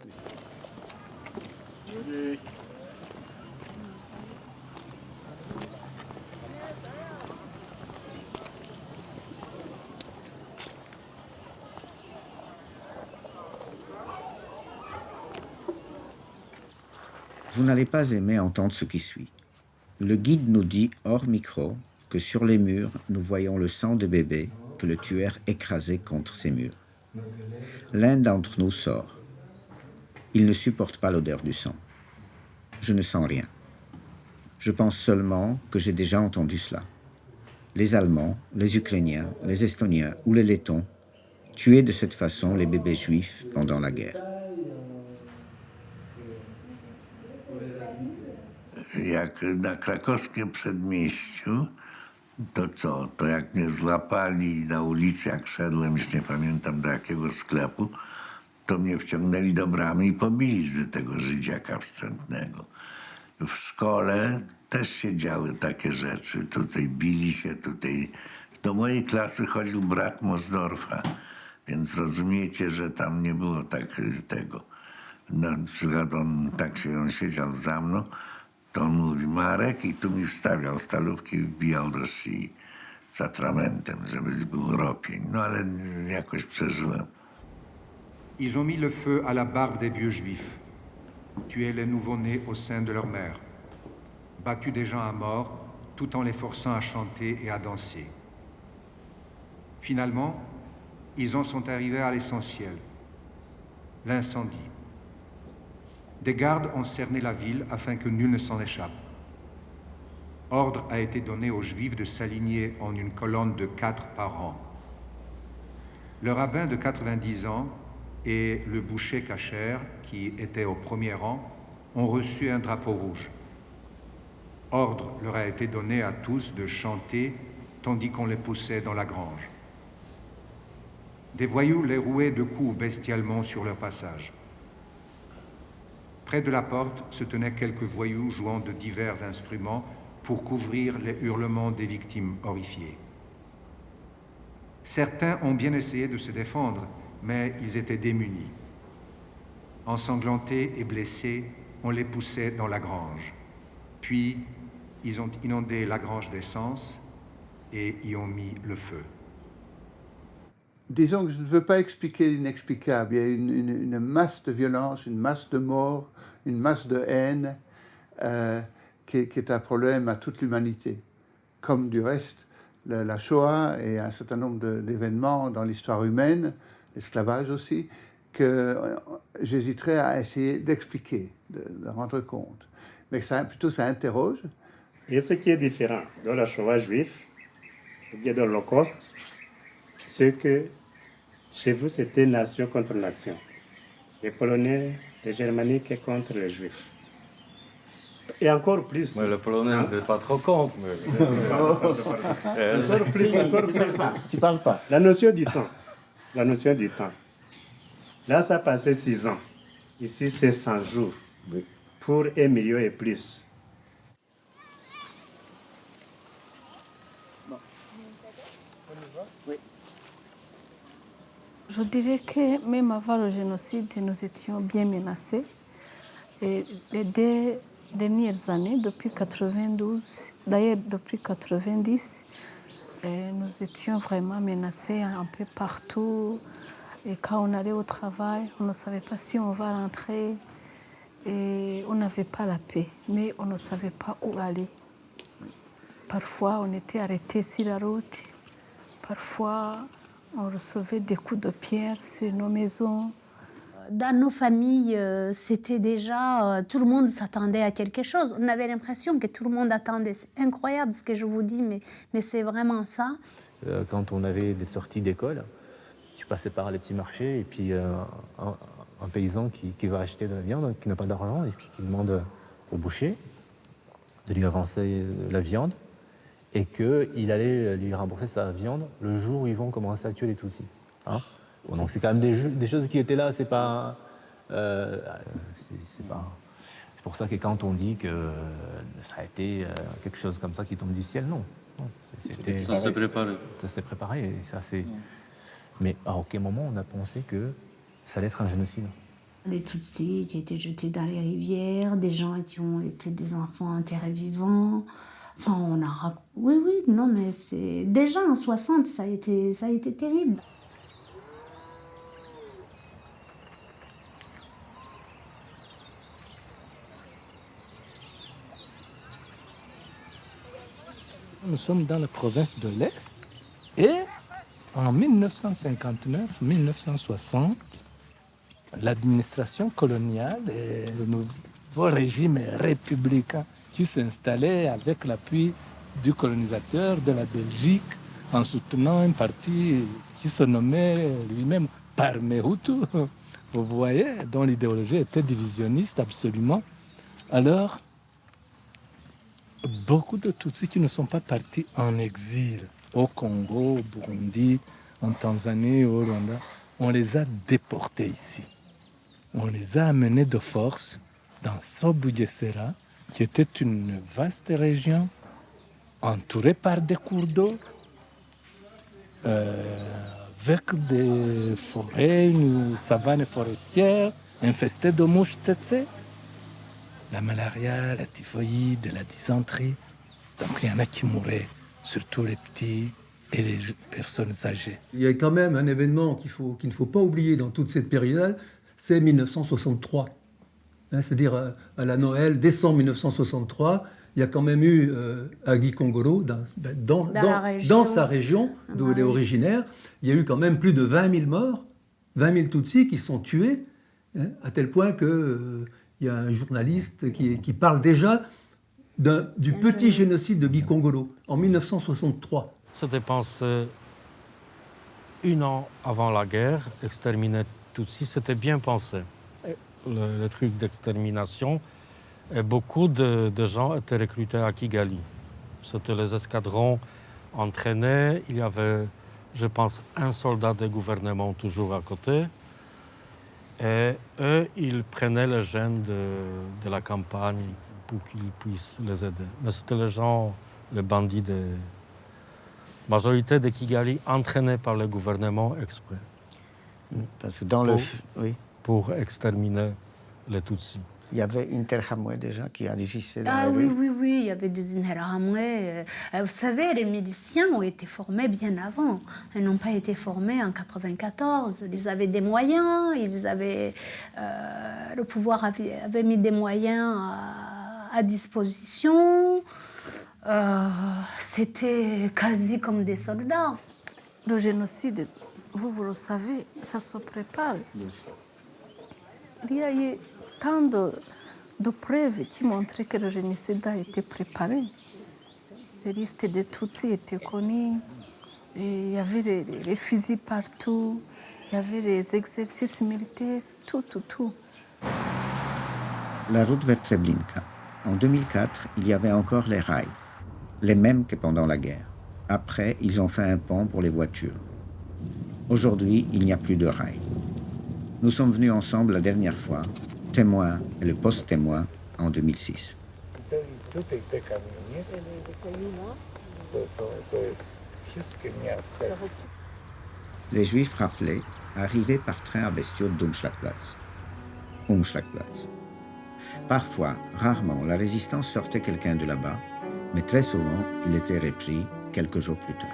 Vous n'allez pas aimer entendre ce qui suit. Le guide nous dit hors micro que sur les murs, nous voyons le sang de bébé que le tueur écrasait contre ces murs. L'un d'entre nous sort. Il ne supporte pas l'odeur du sang. Je ne sens rien. Je pense seulement que j'ai déjà entendu cela. Les Allemands, les Ukrainiens, les Estoniens ou les Lettons tuaient de cette façon les bébés juifs pendant la guerre. Jak na krakowskim przedmieściu, to co? To jak mnie złapali na ulicy, jak szedłem, już nie pamiętam do jakiego sklepu, to mnie wciągnęli do bramy i pobili z tego Żydziaka wstrętnego. W szkole też się działy takie rzeczy. Tutaj bili się, tutaj... Do mojej klasy chodził brat Mosdorfa, więc rozumiecie, że tam nie było tak tego. Na przykład on siedział za mną, to on mówi Marek i tu mi wstawiał stalówki i wbijał do szyi z atramentem, żeby był ropień. No ale jakoś przeżyłem. Ils ont mis le feu à la barbe des vieux juifs, tué les nouveau-nés au sein de leur mère, battu des gens à mort tout en les forçant à chanter et à danser. Finalement, ils en sont arrivés à l'essentiel, l'incendie. Des gardes ont cerné la ville afin que nul ne s'en échappe. Ordre a été donné aux Juifs de s'aligner en une colonne de 4 par rang. Le rabbin de 90 ans et le boucher cachère, qui était au premier rang, ont reçu un drapeau rouge. Ordre leur a été donné à tous de chanter tandis qu'on les poussait dans la grange. Des voyous les rouaient de coups bestialement sur leur passage. Près de la porte se tenaient quelques voyous jouant de divers instruments pour couvrir les hurlements des victimes horrifiées. Certains ont bien essayé de se défendre, mais ils étaient démunis. Ensanglantés et blessés, on les poussait dans la grange. Puis, ils ont inondé la grange d'essence et y ont mis le feu. Disons que je ne veux pas expliquer l'inexplicable. Il y a une masse de violence, une masse de morts, une masse de haine qui est un problème à toute l'humanité. Comme du reste, la Shoah et un certain nombre d'événements dans l'histoire humaine, l'esclavage aussi, que j'hésiterais à essayer d'expliquer, de rendre compte. Mais plutôt ça interroge. Et ce qui est différent de la Shoah juive, ou bien de l'Holocauste, c'est que chez vous, c'était nation contre nation. Les Polonais, les Germaniques contre les Juifs. Et encore plus. Mais le Polonais n'était pas trop contre. Mais... encore plus. Tu parles pas. La notion du temps. La notion du temps. Là, ça passait 6 ans. Ici, c'est 100 jours. Pour 1 million et plus. Je dirais que même avant le génocide, nous étions bien menacés. Et les 2 dernières années, depuis 92, d'ailleurs depuis 90, nous étions vraiment menacés un peu partout. Et quand on allait au travail, on ne savait pas si on va rentrer. Et on n'avait pas la paix, mais on ne savait pas où aller. Parfois, on était arrêtés sur la route. Parfois, on recevait des coups de pierre sur nos maisons. Dans nos familles, c'était déjà... tout le monde s'attendait à quelque chose. On avait l'impression que tout le monde attendait. C'est incroyable ce que je vous dis, mais c'est vraiment ça. Quand on avait des sorties d'école, tu passais par les petits marchés et puis un paysan qui va acheter de la viande, qui n'a pas d'argent et puis qui demande au boucher de lui avancer la viande et qu'il allait lui rembourser sa viande le jour où ils vont commencer à tuer les Tutsis. Hein? Bon, donc c'est quand même des choses qui étaient là, c'est pas... c'est pour ça que quand on dit que ça a été quelque chose comme ça qui tombe du ciel, non. Ça s'est préparé. Ça s'est préparé, et ça c'est... Mais à aucun moment on a pensé que ça allait être un génocide. Les Tutsis qui étaient jetés dans les rivières, des gens qui ont été des enfants enterrés vivants. Enfin, on a... Oui, non, mais c'est... Déjà en 60, ça a été terrible. nous sommes dans la province de l'Est. Et en 1959-1960, l'administration coloniale et le nouveau régime républicain qui s'installait avec l'appui du colonisateur de la Belgique en soutenant un parti qui se nommait lui-même Parmé Hutu, vous voyez, dont l'idéologie était divisionniste absolument. Alors, beaucoup de Tutsis qui ne sont pas partis en exil au Congo, au Burundi, en Tanzanie, au Rwanda, on les a déportés ici. On les a amenés de force dans Sobugesera, qui était une vaste région entourée par des cours d'eau, avec des forêts, une savane forestière infestée de mouches tsetse. La malaria, la typhoïde, la dysenterie. Donc il y en a qui mouraient, surtout les petits et les personnes âgées. Il y a quand même un événement qu'il ne faut pas oublier dans toute cette période, c'est 1963. C'est-à-dire à la Noël, décembre 1963, il y a quand même eu à Gikongoro, dans sa région d'où il est originaire, il y a eu quand même plus de 20 000 morts, 20 000 Tutsis qui sont tués, à tel point que il y a un journaliste qui parle déjà du petit génocide de Gikongoro en 1963. C'était pensé 1 an avant la guerre, exterminer Tutsis, c'était bien pensé. Le truc d'extermination, et beaucoup de gens étaient recrutés à Kigali. C'était les escadrons entraînés, il y avait, je pense, un soldat de gouvernement toujours à côté. Et eux, ils prenaient les jeunes de la campagne pour qu'ils puissent les aider. Mais c'était les gens, les bandits de majorité de Kigali, entraînés par le gouvernement exprès. Parce que dans pour exterminer les Tutsis. Il y avait Interahamwe déjà qui agissait dans Ah la oui, rue. oui, il y avait des Interahamwe. Vous savez, les miliciens ont été formés bien avant. Ils n'ont pas été formés en 1994. Ils avaient des moyens, le pouvoir avait mis des moyens à disposition. C'était quasi comme des soldats. Le génocide, vous le savez, ça se prépare. Il y a eu tant de preuves qui montraient que le génocide a été préparé. Les listes de Tutsis étaient connues. Il y avait les fusils partout. Il y avait les exercices militaires, tout. La route vers Treblinka. En 2004, il y avait encore les rails, les mêmes que pendant la guerre. Après, ils ont fait un pont pour les voitures. Aujourd'hui, il n'y a plus de rails. Nous sommes venus ensemble la dernière fois, témoin et le post-témoin, en 2006. Les Juifs raflés arrivaient par train à bestiaux d'Umschlagplatz. Parfois, rarement, la résistance sortait quelqu'un de là-bas, mais très souvent, il était repris quelques jours plus tard.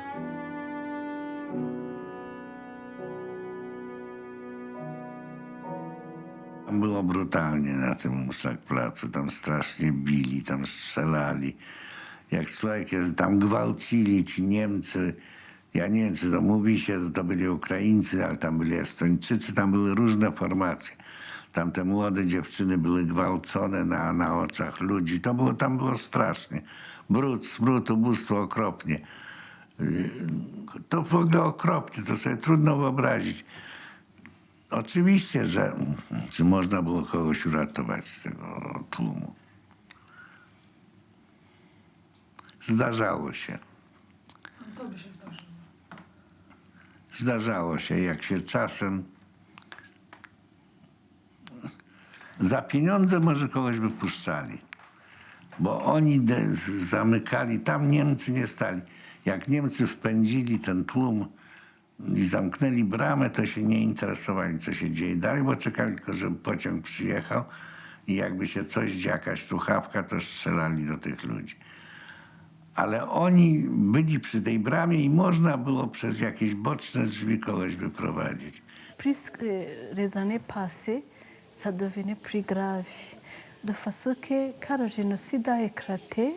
Tam było brutalnie na tym Umschlagplatzu, tam strasznie bili, tam strzelali. Jak człowiek jest, tam gwałcili ci Niemcy. Ja nie wiem, czy to mówi się, to byli Ukraińcy, ale tam byli Estończycy, tam były różne formacje. Tam te młode dziewczyny były gwałcone na oczach ludzi. Tam było strasznie. Brud, ubóstwo okropnie. To w ogóle okropnie, to sobie trudno wyobrazić. Oczywiście, że czy można było kogoś uratować z tego tłumu. Zdarzało się. Zdarzało się, jak się czasem za pieniądze może kogoś by puszczali, bo oni zamykali, tam Niemcy nie stali. Jak Niemcy wpędzili ten tłum i zamknęli bramę, to się nie interesowali, co się dzieje dalej, bo czekali tylko, żeby pociąg przyjechał i jakby się jakaś słuchawka, to strzelali do tych ludzi. Ale oni byli przy tej bramie i można było przez jakieś boczne drzwi kogoś wyprowadzić. Plus les années passées, ça devenait plus grave. De façon que quand le génocide a éclaté,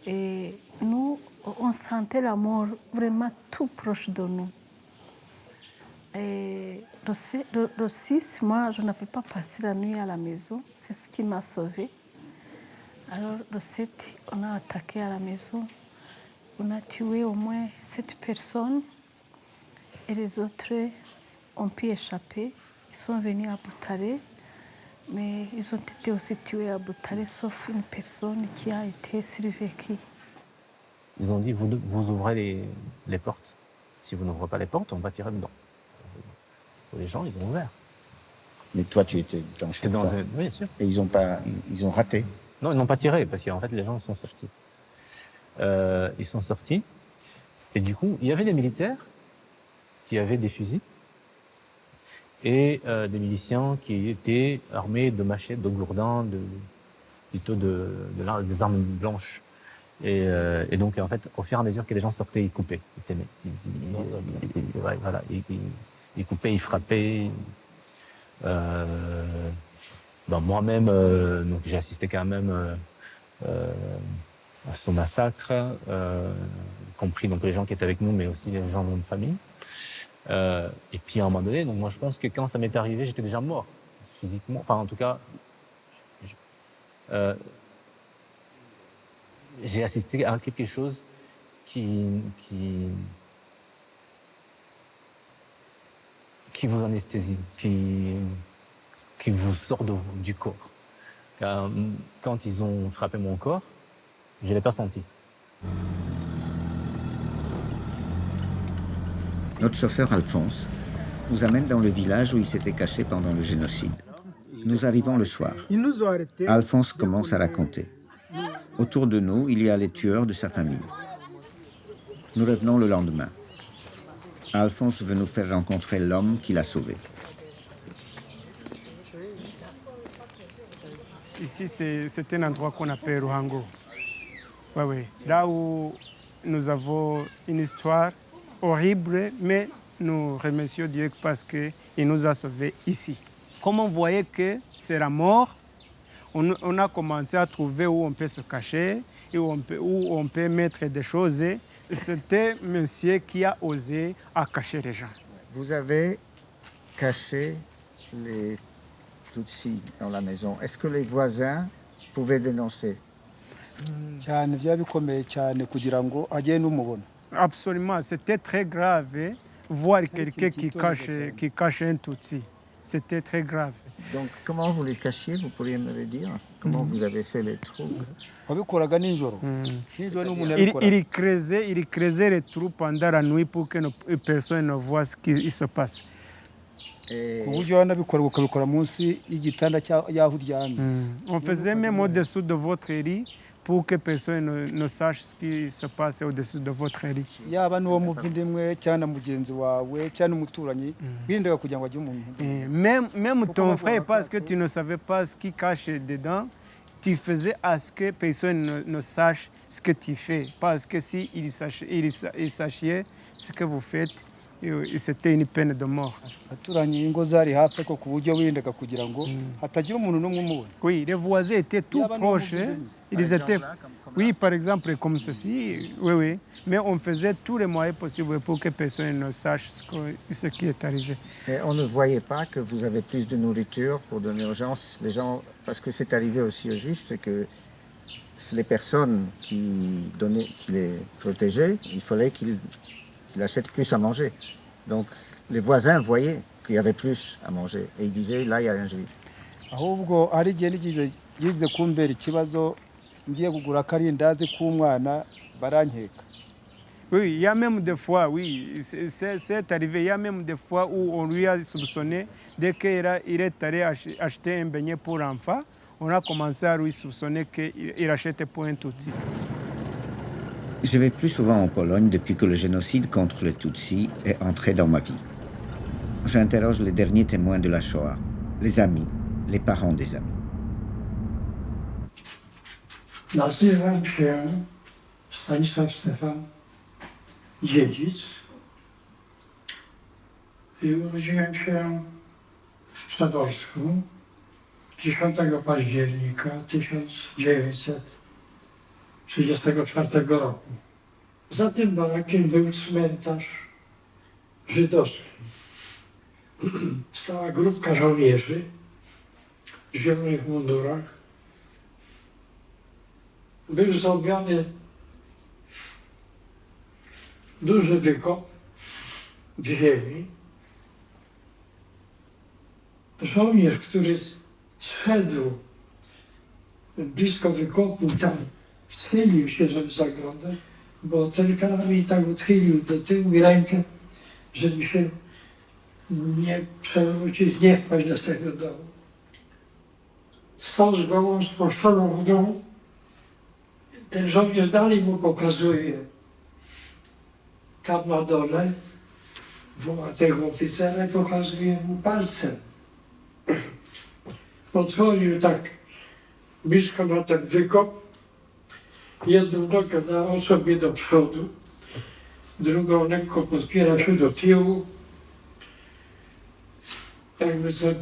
et nous, on sentait la mort vraiment tout proche de nous. Et le 6, moi, je n'avais pas passé la nuit à la maison. C'est ce qui m'a sauvée. Alors, le 7, on a attaqué à la maison. On a tué au moins 7 personnes. Et les autres ont pu échapper. Ils sont venus à Boutaré. Mais ils ont été aussi tués à Boutaré, sauf une personne qui a été survécue. Ils ont dit, vous ouvrez les portes. Si vous n'ouvrez pas les portes, on va tirer dedans. Les gens, ils ont ouvert. Mais toi, tu étais dans J'étais dans un... Oui, bien sûr. Et ils ont raté. Non, ils n'ont pas tiré, parce qu'en fait, les gens sont sortis. Ils sont sortis. Et du coup, il y avait des militaires qui avaient des fusils et des miliciens qui étaient armés de machettes, de gourdins, plutôt des armes blanches. Et donc, en fait, au fur et à mesure que les gens sortaient, ils coupaient. Ils coupaient, ils frappaient. Moi-même, donc j'ai assisté quand même à ce massacre, y compris donc les gens qui étaient avec nous, mais aussi les gens de notre famille. Et puis à un moment donné, donc moi je pense que quand ça m'est arrivé, j'étais déjà mort physiquement. Enfin, en tout cas, j'ai assisté à quelque chose qui vous anesthésie, qui vous sort du corps. Quand ils ont frappé mon corps, je ne l'ai pas senti. Notre chauffeur Alphonse nous amène dans le village où il s'était caché pendant le génocide. Nous arrivons le soir. Alphonse commence à raconter. Autour de nous, il y a les tueurs de sa famille. Nous revenons le lendemain. Alphonse veut nous faire rencontrer l'homme qui l'a sauvé. Ici, c'est un endroit qu'on appelle Ruhango. Oui. Là où nous avons une histoire horrible, mais nous remercions Dieu parce qu'il nous a sauvés ici. Comme on voyait que c'est la mort, on a commencé à trouver où on peut se cacher, et où on peut mettre des choses. C'était monsieur qui a osé à cacher les gens. Vous avez caché les Tutsis dans la maison. Est-ce que les voisins pouvaient dénoncer? Absolument, c'était très grave voir quelqu'un qui cache un Tutsi. C'était très grave. Donc, comment vous les cachiez, vous pourriez me le dire? Comment vous avez fait les trous? Il creusait les trous pendant la nuit pour que personne ne voit ce qui se passe. On faisait même au-dessous de votre lit pour que personne ne sache ce qui se passe au-dessus de votre lit. Même ton frère, parce que tu ne savais pas ce qui cache dedans, tu faisais à ce que personne ne sache ce que tu fais. Parce que s'il sachait ce que vous faites, c'était une peine de mort. Oui, les voisins étaient tout proches. Ils étaient, oui, par exemple, comme ceci, oui. Mais on faisait tous les moyens possibles pour que personne ne sache ce qui est arrivé. Et on ne voyait pas que vous avez plus de nourriture pour donner aux gens. Les gens, parce que c'est arrivé aussi aux Juifs, c'est que les personnes qui les protégeaient, il fallait qu'ils achètent plus à manger. Donc les voisins voyaient qu'il y avait plus à manger. Et ils disaient, là, il y a un Juif. Oui, il y a même des fois, oui, c'est arrivé, il y a même des fois où on lui a soupçonné, dès qu'il est allé acheter un beignet pour l'enfant, on a commencé à lui soupçonner qu'il achetait pour un Tutsi. Je vais plus souvent en Pologne depuis que le génocide contre les Tutsis est entré dans ma vie. J'interroge les derniers témoins de la Shoah, les amis, les parents des amis. Nazywam się Stanisław Stefan Dziedzic i urodziłem się w Przeworsku 10 października 1934 roku. Za tym barakiem był cmentarz żydowski. Stała grupka żołnierzy w zielonych mundurach. Był zrobiony duży wykop w ziemi. Żołnierz, który zszedł blisko wykopu, tam schylił się, żeby zaglądać, bo ten karabin tak odchylił do tyłu i rękę, żeby się nie przewrócić, nie wpaść do tego domu. Stał z głową spuszczoną w dół. Ten żołnierz dalej mu pokazuje tam na dole, woła tego oficera i pokazuje mu palcem. Podchodził tak blisko na ten wykop, jedną nogę dał sobie do przodu, drugą lekko podpiera się do tyłu. Jakby ten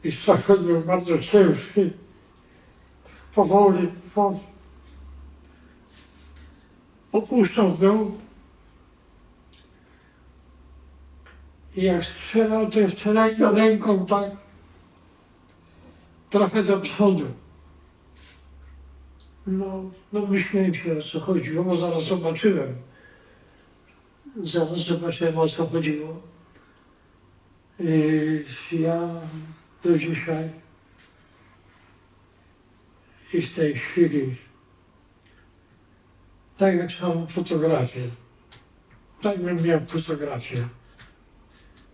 pistolet był bardzo ciężki, powoli opuszczał w dół. I jak strzelał, to jeszcze ręką tak trochę do przodu. No myślałem się, o co chodziło, bo zaraz zobaczyłem. O co chodziło. Ja do dzisiaj i w tej chwili, tak jak samą fotografię, tak bym miał fotografię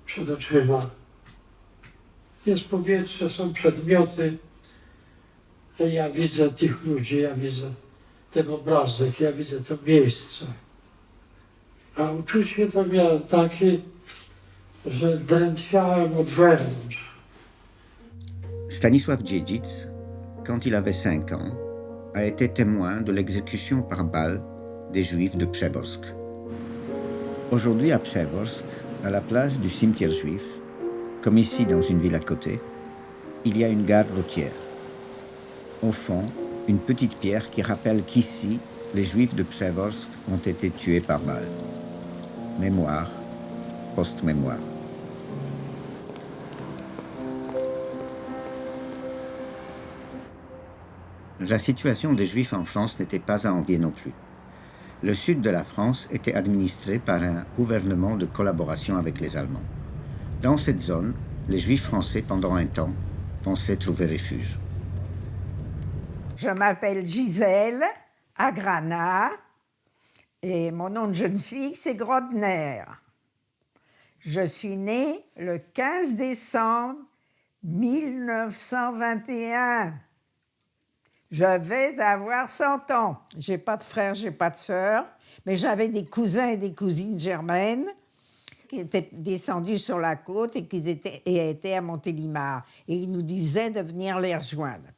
przed oczyma. Jest powietrze, są przedmioty. Ja widzę tych ludzi, ja widzę ten obrazek, ja widzę to miejsce. A uczucie to miałem takie, że drętwiałem od wewnątrz. Stanisław Dziedzic, quand il avait 5 ans, a été témoin de l'exécution par balle des Juifs de Przeworsk. Aujourd'hui à Przeworsk, à la place du cimetière juif, comme ici dans une ville à côté, il y a une gare routière. Au fond, une petite pierre qui rappelle qu'ici, les Juifs de Przeworsk ont été tués par balle. Mémoire, post-mémoire. La situation des Juifs en France n'était pas à envier non plus. Le sud de la France était administré par un gouvernement de collaboration avec les Allemands. Dans cette zone, les Juifs français, pendant un temps, pensaient trouver refuge. Je m'appelle Gisèle Agrana et mon nom de jeune fille, c'est Grodner. Je suis née le 15 décembre 1921. Je vais avoir 100 ans. J'ai pas de frère, j'ai pas de sœur, mais j'avais des cousins et des cousines germaines qui étaient descendus sur la côte et qui étaient à Montélimar. Et ils nous disaient de venir les rejoindre.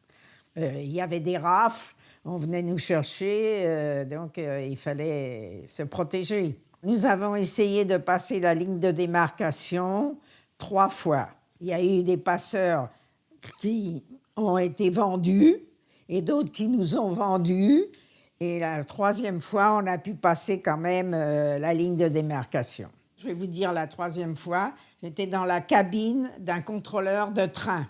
Il y avait des rafles, on venait nous chercher, donc il fallait se protéger. Nous avons essayé de passer la ligne de démarcation 3 fois. Il y a eu des passeurs qui ont été vendus et d'autres qui nous ont vendus. Et la 3e fois, on a pu passer quand même la ligne de démarcation. Je vais vous dire, la 3e fois, j'étais dans la cabine d'un contrôleur de train.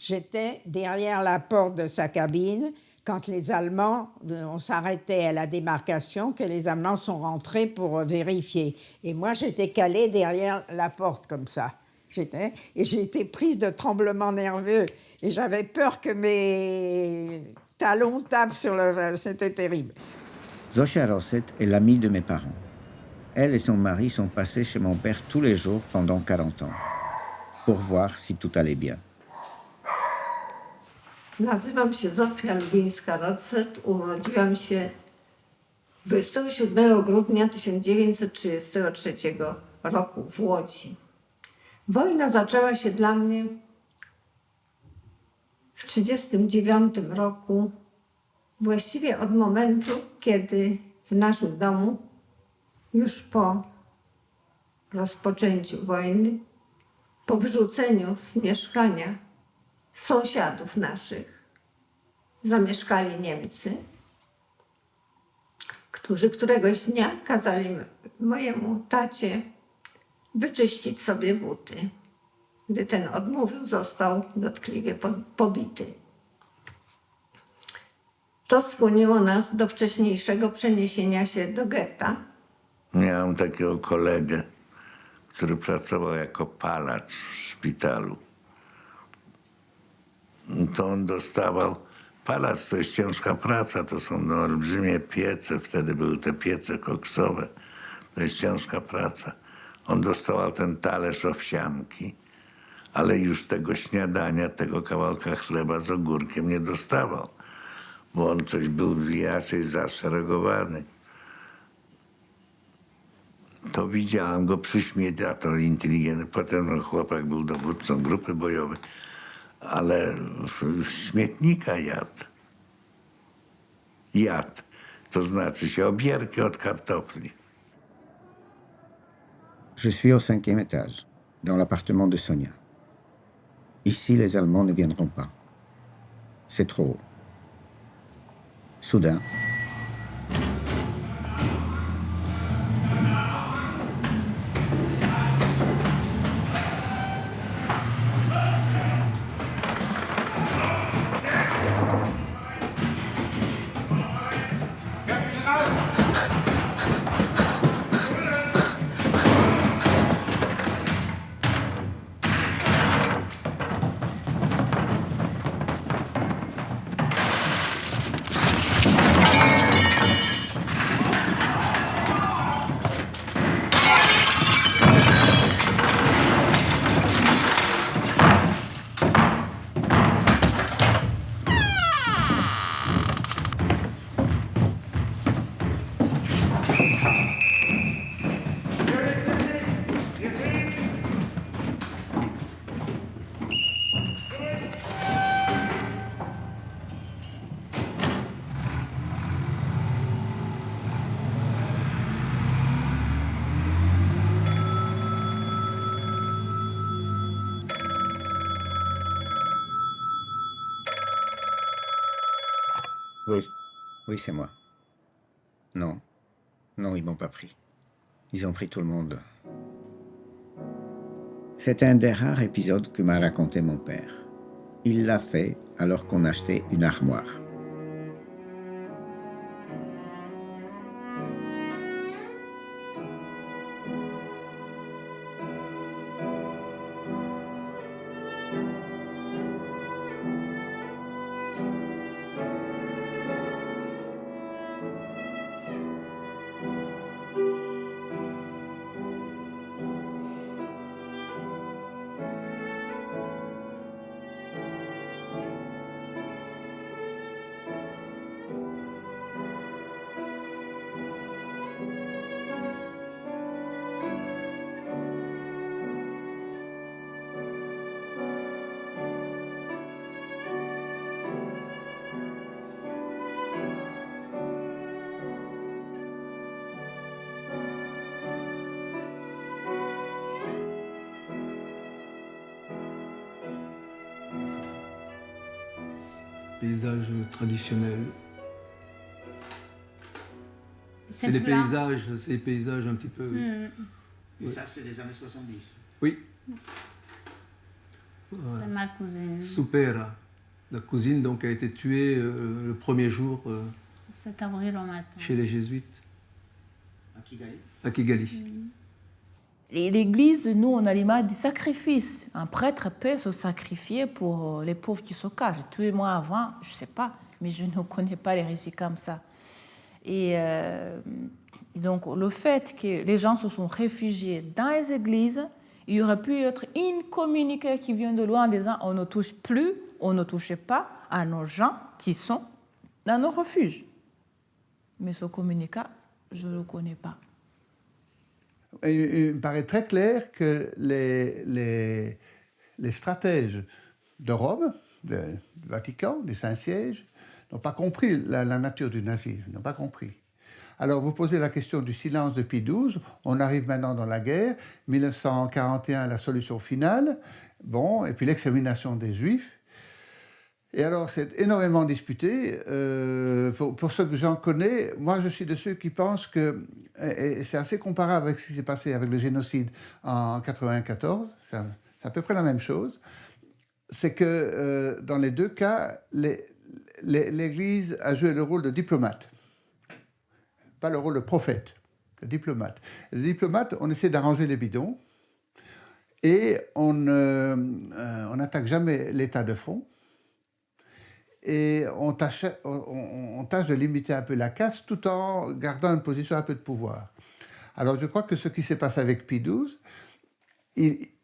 J'étais derrière la porte de sa cabine quand les Allemands, on s'arrêtait à la démarcation, que les Allemands sont rentrés pour vérifier. Et moi, j'étais calée derrière la porte comme ça. Et j'ai été prise de tremblements nerveux. Et j'avais peur que mes talons tapent sur le... C'était terrible. Zosia Rosset est l'amie de mes parents. Elle et son mari sont passés chez mon père tous les jours pendant 40 ans, pour voir si tout allait bien. Nazywam się Zofia Lubińska-Rosset. Urodziłam się 27 grudnia 1933 roku w Łodzi. Wojna zaczęła się dla mnie w 1939 roku, właściwie od momentu, kiedy w naszym domu, już po rozpoczęciu wojny, po wyrzuceniu z mieszkania sąsiadów naszych, zamieszkali Niemcy. którzy któregoś dnia kazali mojemu tacie wyczyścić sobie buty. Gdy ten odmówił, został dotkliwie pobity. To skłoniło nas do wcześniejszego przeniesienia się do getta. Miałem takiego kolegę, który pracował jako palacz w szpitalu. To on dostawał, palacz to jest ciężka praca, to są olbrzymie piece, wtedy były te piece koksowe. To jest ciężka praca. On dostawał ten talerz owsianki, ale już tego śniadania, tego kawałka chleba z ogórkiem nie dostawał, bo on coś był inaczej zaszeregowany. To widziałem go przy śmieci, a to inteligentny. Potem no, chłopak był dowódcą grupy bojowej, ale śmietnika jadł. Jadł, to znaczy się obierki od kartofli. Je suis au 5e étage, dans l'appartement de Sonia. Ici, les Allemands ne viendront pas. C'est trop haut. Soudain, oui, c'est moi. Non, non, ils m'ont pas pris. Ils ont pris tout le monde. C'est un des rares épisodes que m'a raconté mon père. Il l'a fait alors qu'on achetait une armoire. Paysages traditionnels. C'est C'est plat. les paysages un petit peu. Et ça, c'est des années 70. Oui. C'est ma cousine. Supera, la cousine donc a été tuée le premier jour 7 avril au matin. chez les jésuites À Kigali. à Kigali. L'église, nous, on a l'image du sacrifice. Un prêtre peut se sacrifier pour les pauvres qui se cachent. Tuez-moi avant, je ne sais pas, mais je ne connais pas les récits comme ça. Et donc, le fait que les gens se sont réfugiés dans les églises, il y aurait pu être une communiqué qui vient de loin en disant on ne touche plus, on ne touche pas à nos gens qui sont dans nos refuges. Mais ce communiqué, je ne le connais pas. Il me paraît très clair que les stratèges de Rome, du Vatican, du Saint-Siège, n'ont pas compris la nature du nazisme, n'ont pas compris. Alors vous posez la question du silence de Pie XII, on arrive maintenant dans la guerre, 1941 la solution finale, bon, et puis l'extermination des Juifs. Et alors, c'est énormément disputé. Pour ceux que j'en connais, moi, je suis de ceux qui pensent que, et c'est assez comparable avec ce qui s'est passé avec le génocide en 1994, c'est à peu près la même chose, c'est que dans les deux cas, l'Église a joué le rôle de diplomate, pas le rôle de prophète, de diplomate. Le diplomate, on essaie d'arranger les bidons et on n'attaque jamais l'État de front. Et on tâche de limiter un peu la casse tout en gardant une position un peu de pouvoir. Alors je crois que ce qui s'est passé avec Pie XII,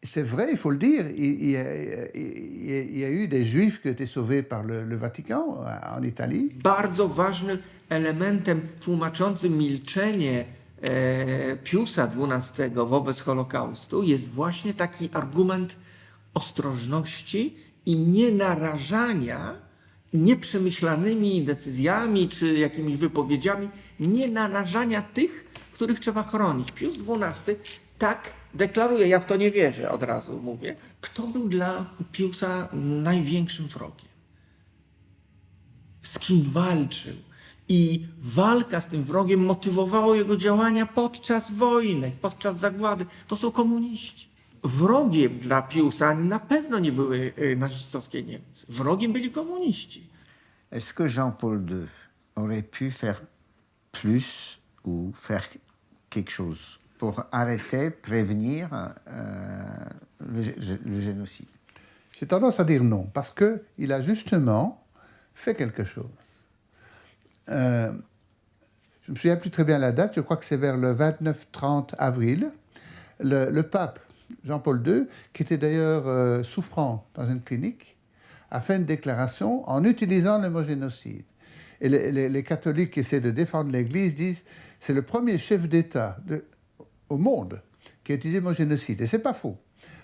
c'est vrai, il faut le dire, il y a eu des Juifs qui ont été sauvés par le Vatican en Italie. Bardzo ważnym elementem tłumaczącym milczenie Piusa XII wobec Holokaustu jest właśnie taki argument ostrożności i nienarażania nieprzemyślanymi decyzjami czy jakimiś wypowiedziami, nie narażania tych, których trzeba chronić. Pius XII tak deklaruje, ja w to nie wierzę, od razu mówię, kto był dla Piusa największym wrogiem, z kim walczył. I walka z tym wrogiem motywowała jego działania podczas wojny, podczas zagłady. To są komuniści. Wrogiem dla Piusa na pewno nie były nazistowskie Niemcy. Wrogiem byli komuniści. Est-ce que Jean-Paul II aurait pu faire plus ou faire quelque chose pour arrêter, prévenir le génocide? J'ai tendance à dire non, parce qu'il a justement fait quelque chose. Je ne me souviens plus très bien la date, je crois que c'est vers le 29-30 avril, le pape Jean-Paul II, qui était d'ailleurs souffrant dans une clinique, a fait une déclaration en utilisant le mot génocide. Et les catholiques qui essaient de défendre l'Église disent c'est le premier chef d'État au monde qui a utilisé le mot génocide. Et ce n'est pas faux,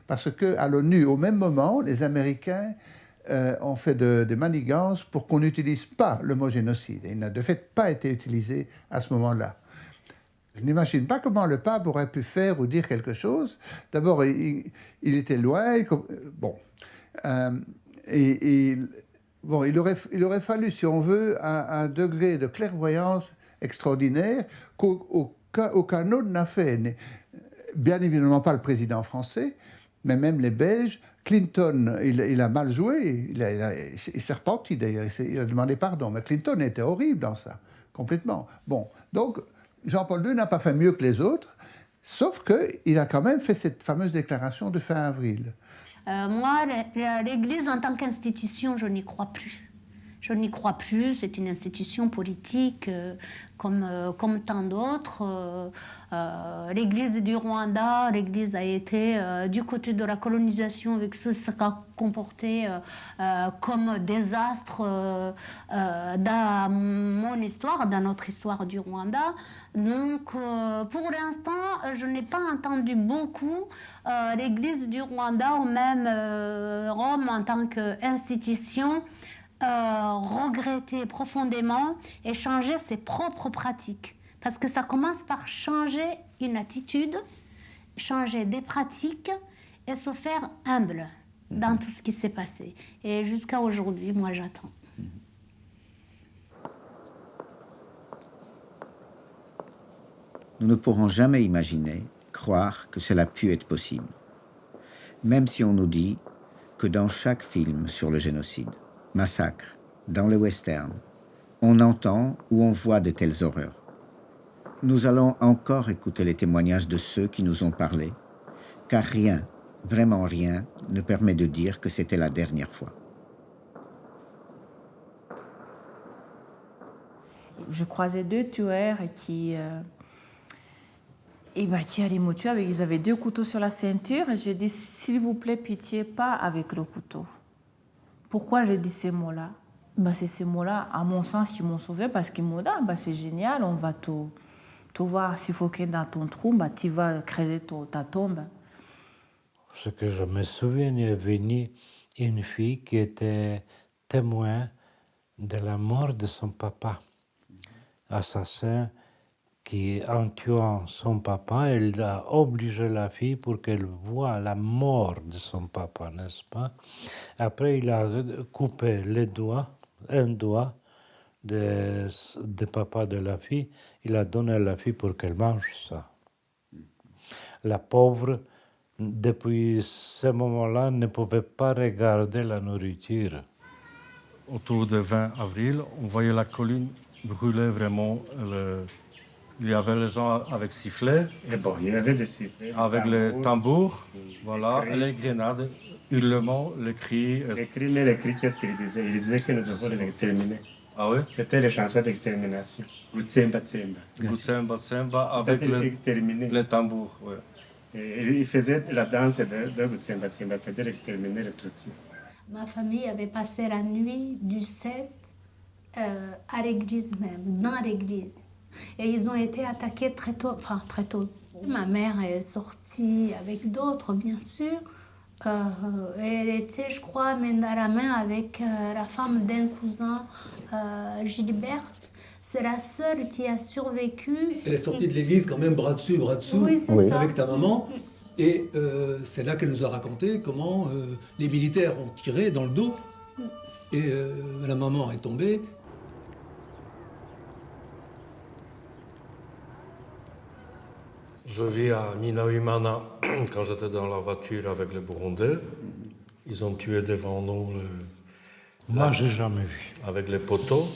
parce qu'à l'ONU, au même moment, les Américains ont fait des manigances pour qu'on n'utilise pas le mot génocide. Et il n'a de fait pas été utilisé à ce moment-là. Je n'imagine pas comment le pape aurait pu faire ou dire quelque chose. D'abord, il était loin. Il aurait fallu, si on veut, un degré de clairvoyance extraordinaire qu'aucun autre n'a fait. Bien évidemment pas le président français, mais même les Belges. Clinton, il a mal joué. Il s'est repenti d'ailleurs. Il a demandé pardon. Mais Clinton était horrible dans ça, complètement. Bon, donc Jean-Paul II n'a pas fait mieux que les autres, sauf qu'il a quand même fait cette fameuse déclaration de fin avril. Moi, l'Église en tant qu'institution, je n'y crois plus. Je n'y crois plus, c'est une institution politique comme tant d'autres. L'Église du Rwanda, l'Église a été du côté de la colonisation avec ce qu'a comporté comme désastre dans mon histoire, dans notre histoire du Rwanda. Donc, pour l'instant, je n'ai pas entendu beaucoup l'Église du Rwanda ou même Rome en tant qu'institution regretter profondément et changer ses propres pratiques. Parce que ça commence par changer une attitude, changer des pratiques et se faire humble dans tout ce qui s'est passé. Et jusqu'à aujourd'hui, moi, j'attends. Nous ne pourrons jamais imaginer, croire que cela a pu être possible. Même si on nous dit que dans chaque film sur le génocide, massacre, dans le western, on entend ou on voit de telles horreurs. Nous allons encore écouter les témoignages de ceux qui nous ont parlé, car rien, vraiment rien, ne permet de dire que c'était la dernière fois. Je croisais deux tueurs qui allaient me tuer. Ils avaient 2 couteaux sur la ceinture. Et j'ai dit, s'il vous plaît, pitié, pas avec le couteau. Pourquoi j'ai dit ces mots-là? C'est ces mots-là, à mon sens, qui m'ont sauvé parce qu'ils m'ont dit, c'est génial, on va te voir suffoquer dans ton trou, tu vas creuser ta tombe. Ce que je me souviens, il y avait une fille qui était témoin de la mort de son papa, assassin en tuant son papa, il a obligé la fille pour qu'elle voie la mort de son papa, n'est-ce pas? Après, il a coupé un doigt de papa de la fille. Il a donné à la fille pour qu'elle mange ça. La pauvre, depuis ce moment-là, ne pouvait pas regarder la nourriture. Autour du 20 avril, on voyait la colline brûler vraiment. Il y avait les gens avec sifflets. Et bon, il y avait des sifflets. Avec les tambours, voilà, et les grenades, hurlements, les cris. Mais les cris, qu'est-ce qu'ils disaient? Ils disaient que nous devons les exterminer. Ah oui? C'était les chansons d'extermination. Gutsemba Tsemba. Gutsemba Tsemba avec les tambours. Ouais. Et ils faisaient la danse de Gutsemba Tsemba, c'est-à-dire exterminer les Tutsis. Ma famille avait passé la nuit du 7 à l'église même, dans l'église. Et ils ont été attaqués très tôt. Ma mère est sortie avec d'autres, bien sûr. Elle était, je crois, main dans la main avec la femme d'un cousin, Gilberte. C'est la seule qui a survécu. Elle est sortie de l'église quand même bras dessus, oui, ça. avec ta maman. Et c'est là qu'elle nous a raconté comment les militaires ont tiré dans le dos. Et la maman est tombée. Je vis à Ninaouimana quand j'étais dans la voiture avec les Burundais. Ils ont tué devant nous Moi, j'ai jamais vu. Avec les poteaux,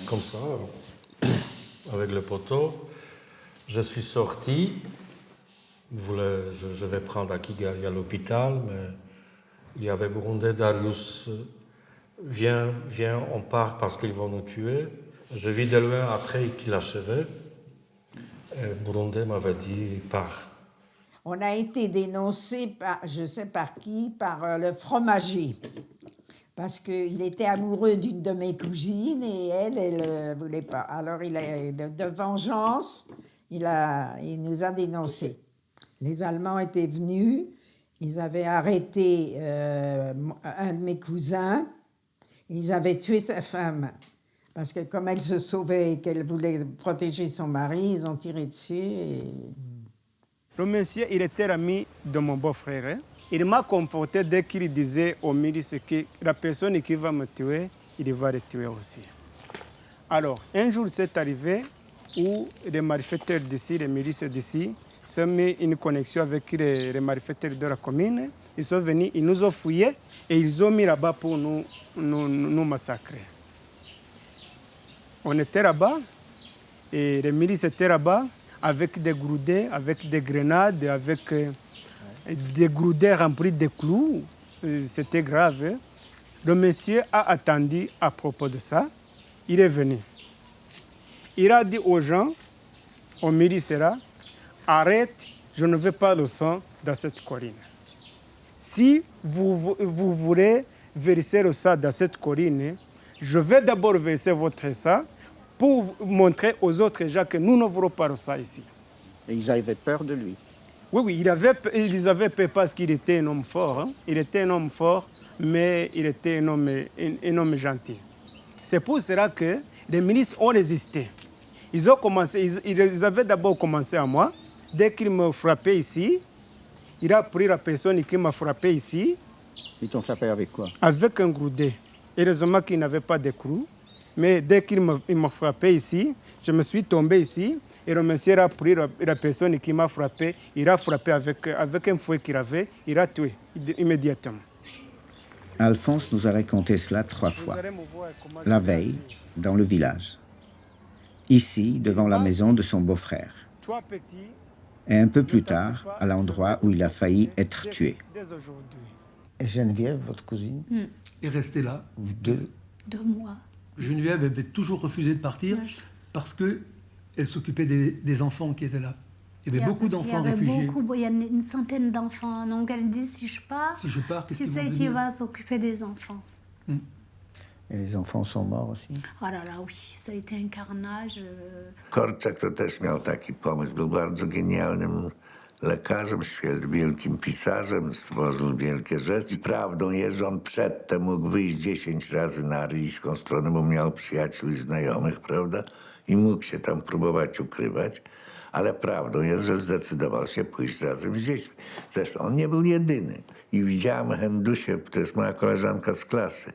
comme ça. Avec les poteaux. Je suis sorti. Je vais prendre à Kigali à l'hôpital, mais il y avait Burundais, Darius, viens, on part parce qu'ils vont nous tuer. Je vis de loin après qu'il achevait. Burundais m'avait dit, pars. On a été dénoncé par, je sais par qui, par le fromager. Parce qu'il était amoureux d'une de mes cousines et elle ne voulait pas. Alors, de vengeance, il nous a dénoncés. Les Allemands étaient venus, ils avaient arrêté un de mes cousins, ils avaient tué sa femme. Parce que comme elle se sauvait et qu'elle voulait protéger son mari, ils ont tiré dessus. Le monsieur, il était l'ami de mon beau-frère. Hein? Il m'a comporté dès qu'il disait aux milices que la personne qui va me tuer, il va le tuer aussi. Alors, un jour, c'est arrivé où les malfaiteurs d'ici, les milices d'ici, se mis une connexion avec les malfaiteurs de la commune. Ils sont venus, ils nous ont fouillés et ils ont mis là-bas pour nous massacrer. On était là-bas et les milices étaient là-bas avec des groudets, avec des grenades, avec des groudets remplis de clous. C'était grave. Hein? Le monsieur a attendu à propos de ça. Il est venu. Il a dit aux gens, aux milices là, arrête, je ne veux pas le sang dans cette colline. Si vous voulez verser le sang dans cette colline, je vais d'abord verser votre sang pour montrer aux autres gens que nous ne voulons pas le sang ici. Et ils avaient peur de lui? Oui, ils avaient peur parce qu'il était un homme fort. Hein? Il était un homme fort, mais il était un homme gentil. C'est pour cela que les ministres ont résisté. Ils avaient d'abord commencé à moi. Dès qu'il me frappait ici, il a pris la personne qui m'a frappé ici. Ils t'ont frappé avec quoi? Avec un groudet. Heureusement qu'il n'avait pas de clous. Mais dès qu'il m'a frappé ici, je me suis tombé ici. Et le monsieur a pris la personne qui m'a frappé. Il a frappé avec un fouet qu'il avait. Il a tué immédiatement. Alphonse nous a raconté cela 3 fois. La veille, dans le village. Ici, devant la maison de son beau-frère. Et un peu plus tard, à l'endroit où il a failli être tué. Et Geneviève, votre cousine, est restée là. 2 mois. Geneviève avait toujours refusé de partir parce qu'elle s'occupait des enfants qui étaient là. Il y avait beaucoup d'enfants réfugiés. Il y a une centaine d'enfants. Donc elle dit, si je pars, qu'est-ce qui c'est qui va s'occuper des enfants? Et les enfants sont morts aussi? Oh là là, oui, ça a été un carnage. Korczak to też miał taki pomysł. Był bardzo genialnym lekarzem, wielkim pisarzem, stworzył wielkie rzeczy. Prawdą jest, że on przedtem mógł wyjść 10 razy na aryjską stronę, bo miał przyjaciół i znajomych, prawda? I mógł się tam próbować ukrywać. Ale prawdą jest, że zdecydował się pójść razem z dziećmi. Zresztą on nie był jedyny. I widziałem Hendusię, to jest moja koleżanka z klasy.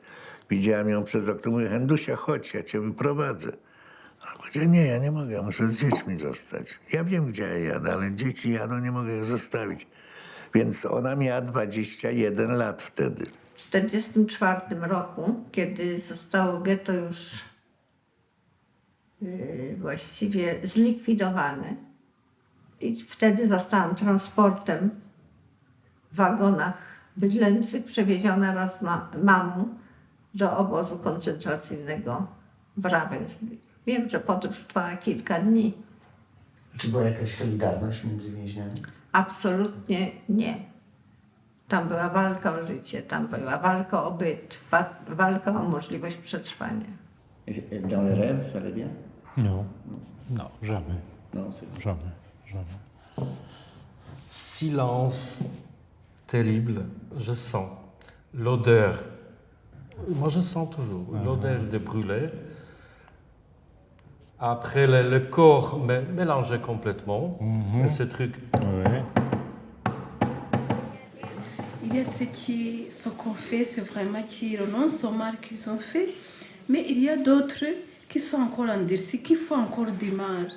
Widziałem ją przez okno, mówię, Hendusia, chodź, ja cię wyprowadzę. Ona powiedziała, nie, ja nie mogę, ja muszę z dziećmi zostać. Ja wiem, gdzie ja jadę, ale dzieci jadą, nie mogę ich zostawić. Więc ona miała 21 lat wtedy. W 1944 roku, kiedy zostało getto już właściwie zlikwidowane, i wtedy zostałam transportem w wagonach bydlęcych przewieziona raz z mamą do obozu koncentracyjnego w Ravensbrück. Wiem, że podróż trwała kilka dni. Czy była jakaś solidarność między więźniami? Absolutnie nie. Tam była walka o życie, tam była walka o byt, walka o możliwość przetrwania. Dans les rêves, ça allait bien? Non, non, jamais. Non, c'est... Jamais, jamais. Silence terrible, je sens l'odeur. Moi, je sens toujours l'odeur de brûlé. Après, le corps mélangé complètement. Et ce truc. Il y a ce qu'on fait, c'est vraiment qui renoncent aux marques qu'ils ont fait, mais il y a d'autres qui sont encore endurcis, qui font encore du mal.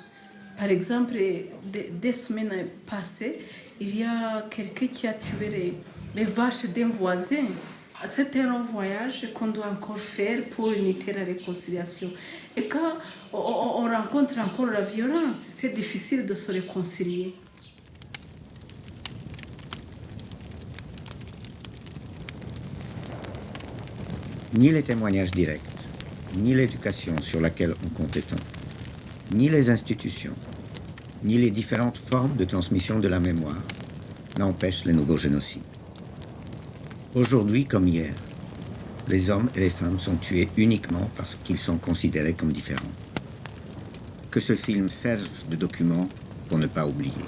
Par exemple, des semaines passées, il y a quelqu'un qui a tué les vaches d'un voisin. C'est un long voyage qu'on doit encore faire pour uniter la réconciliation. Et quand on rencontre encore la violence, c'est difficile de se réconcilier. Ni les témoignages directs, ni l'éducation sur laquelle on comptait tant, ni les institutions, ni les différentes formes de transmission de la mémoire n'empêchent les nouveaux génocides. Aujourd'hui comme hier, les hommes et les femmes sont tués uniquement parce qu'ils sont considérés comme différents. Que ce film serve de document pour ne pas oublier.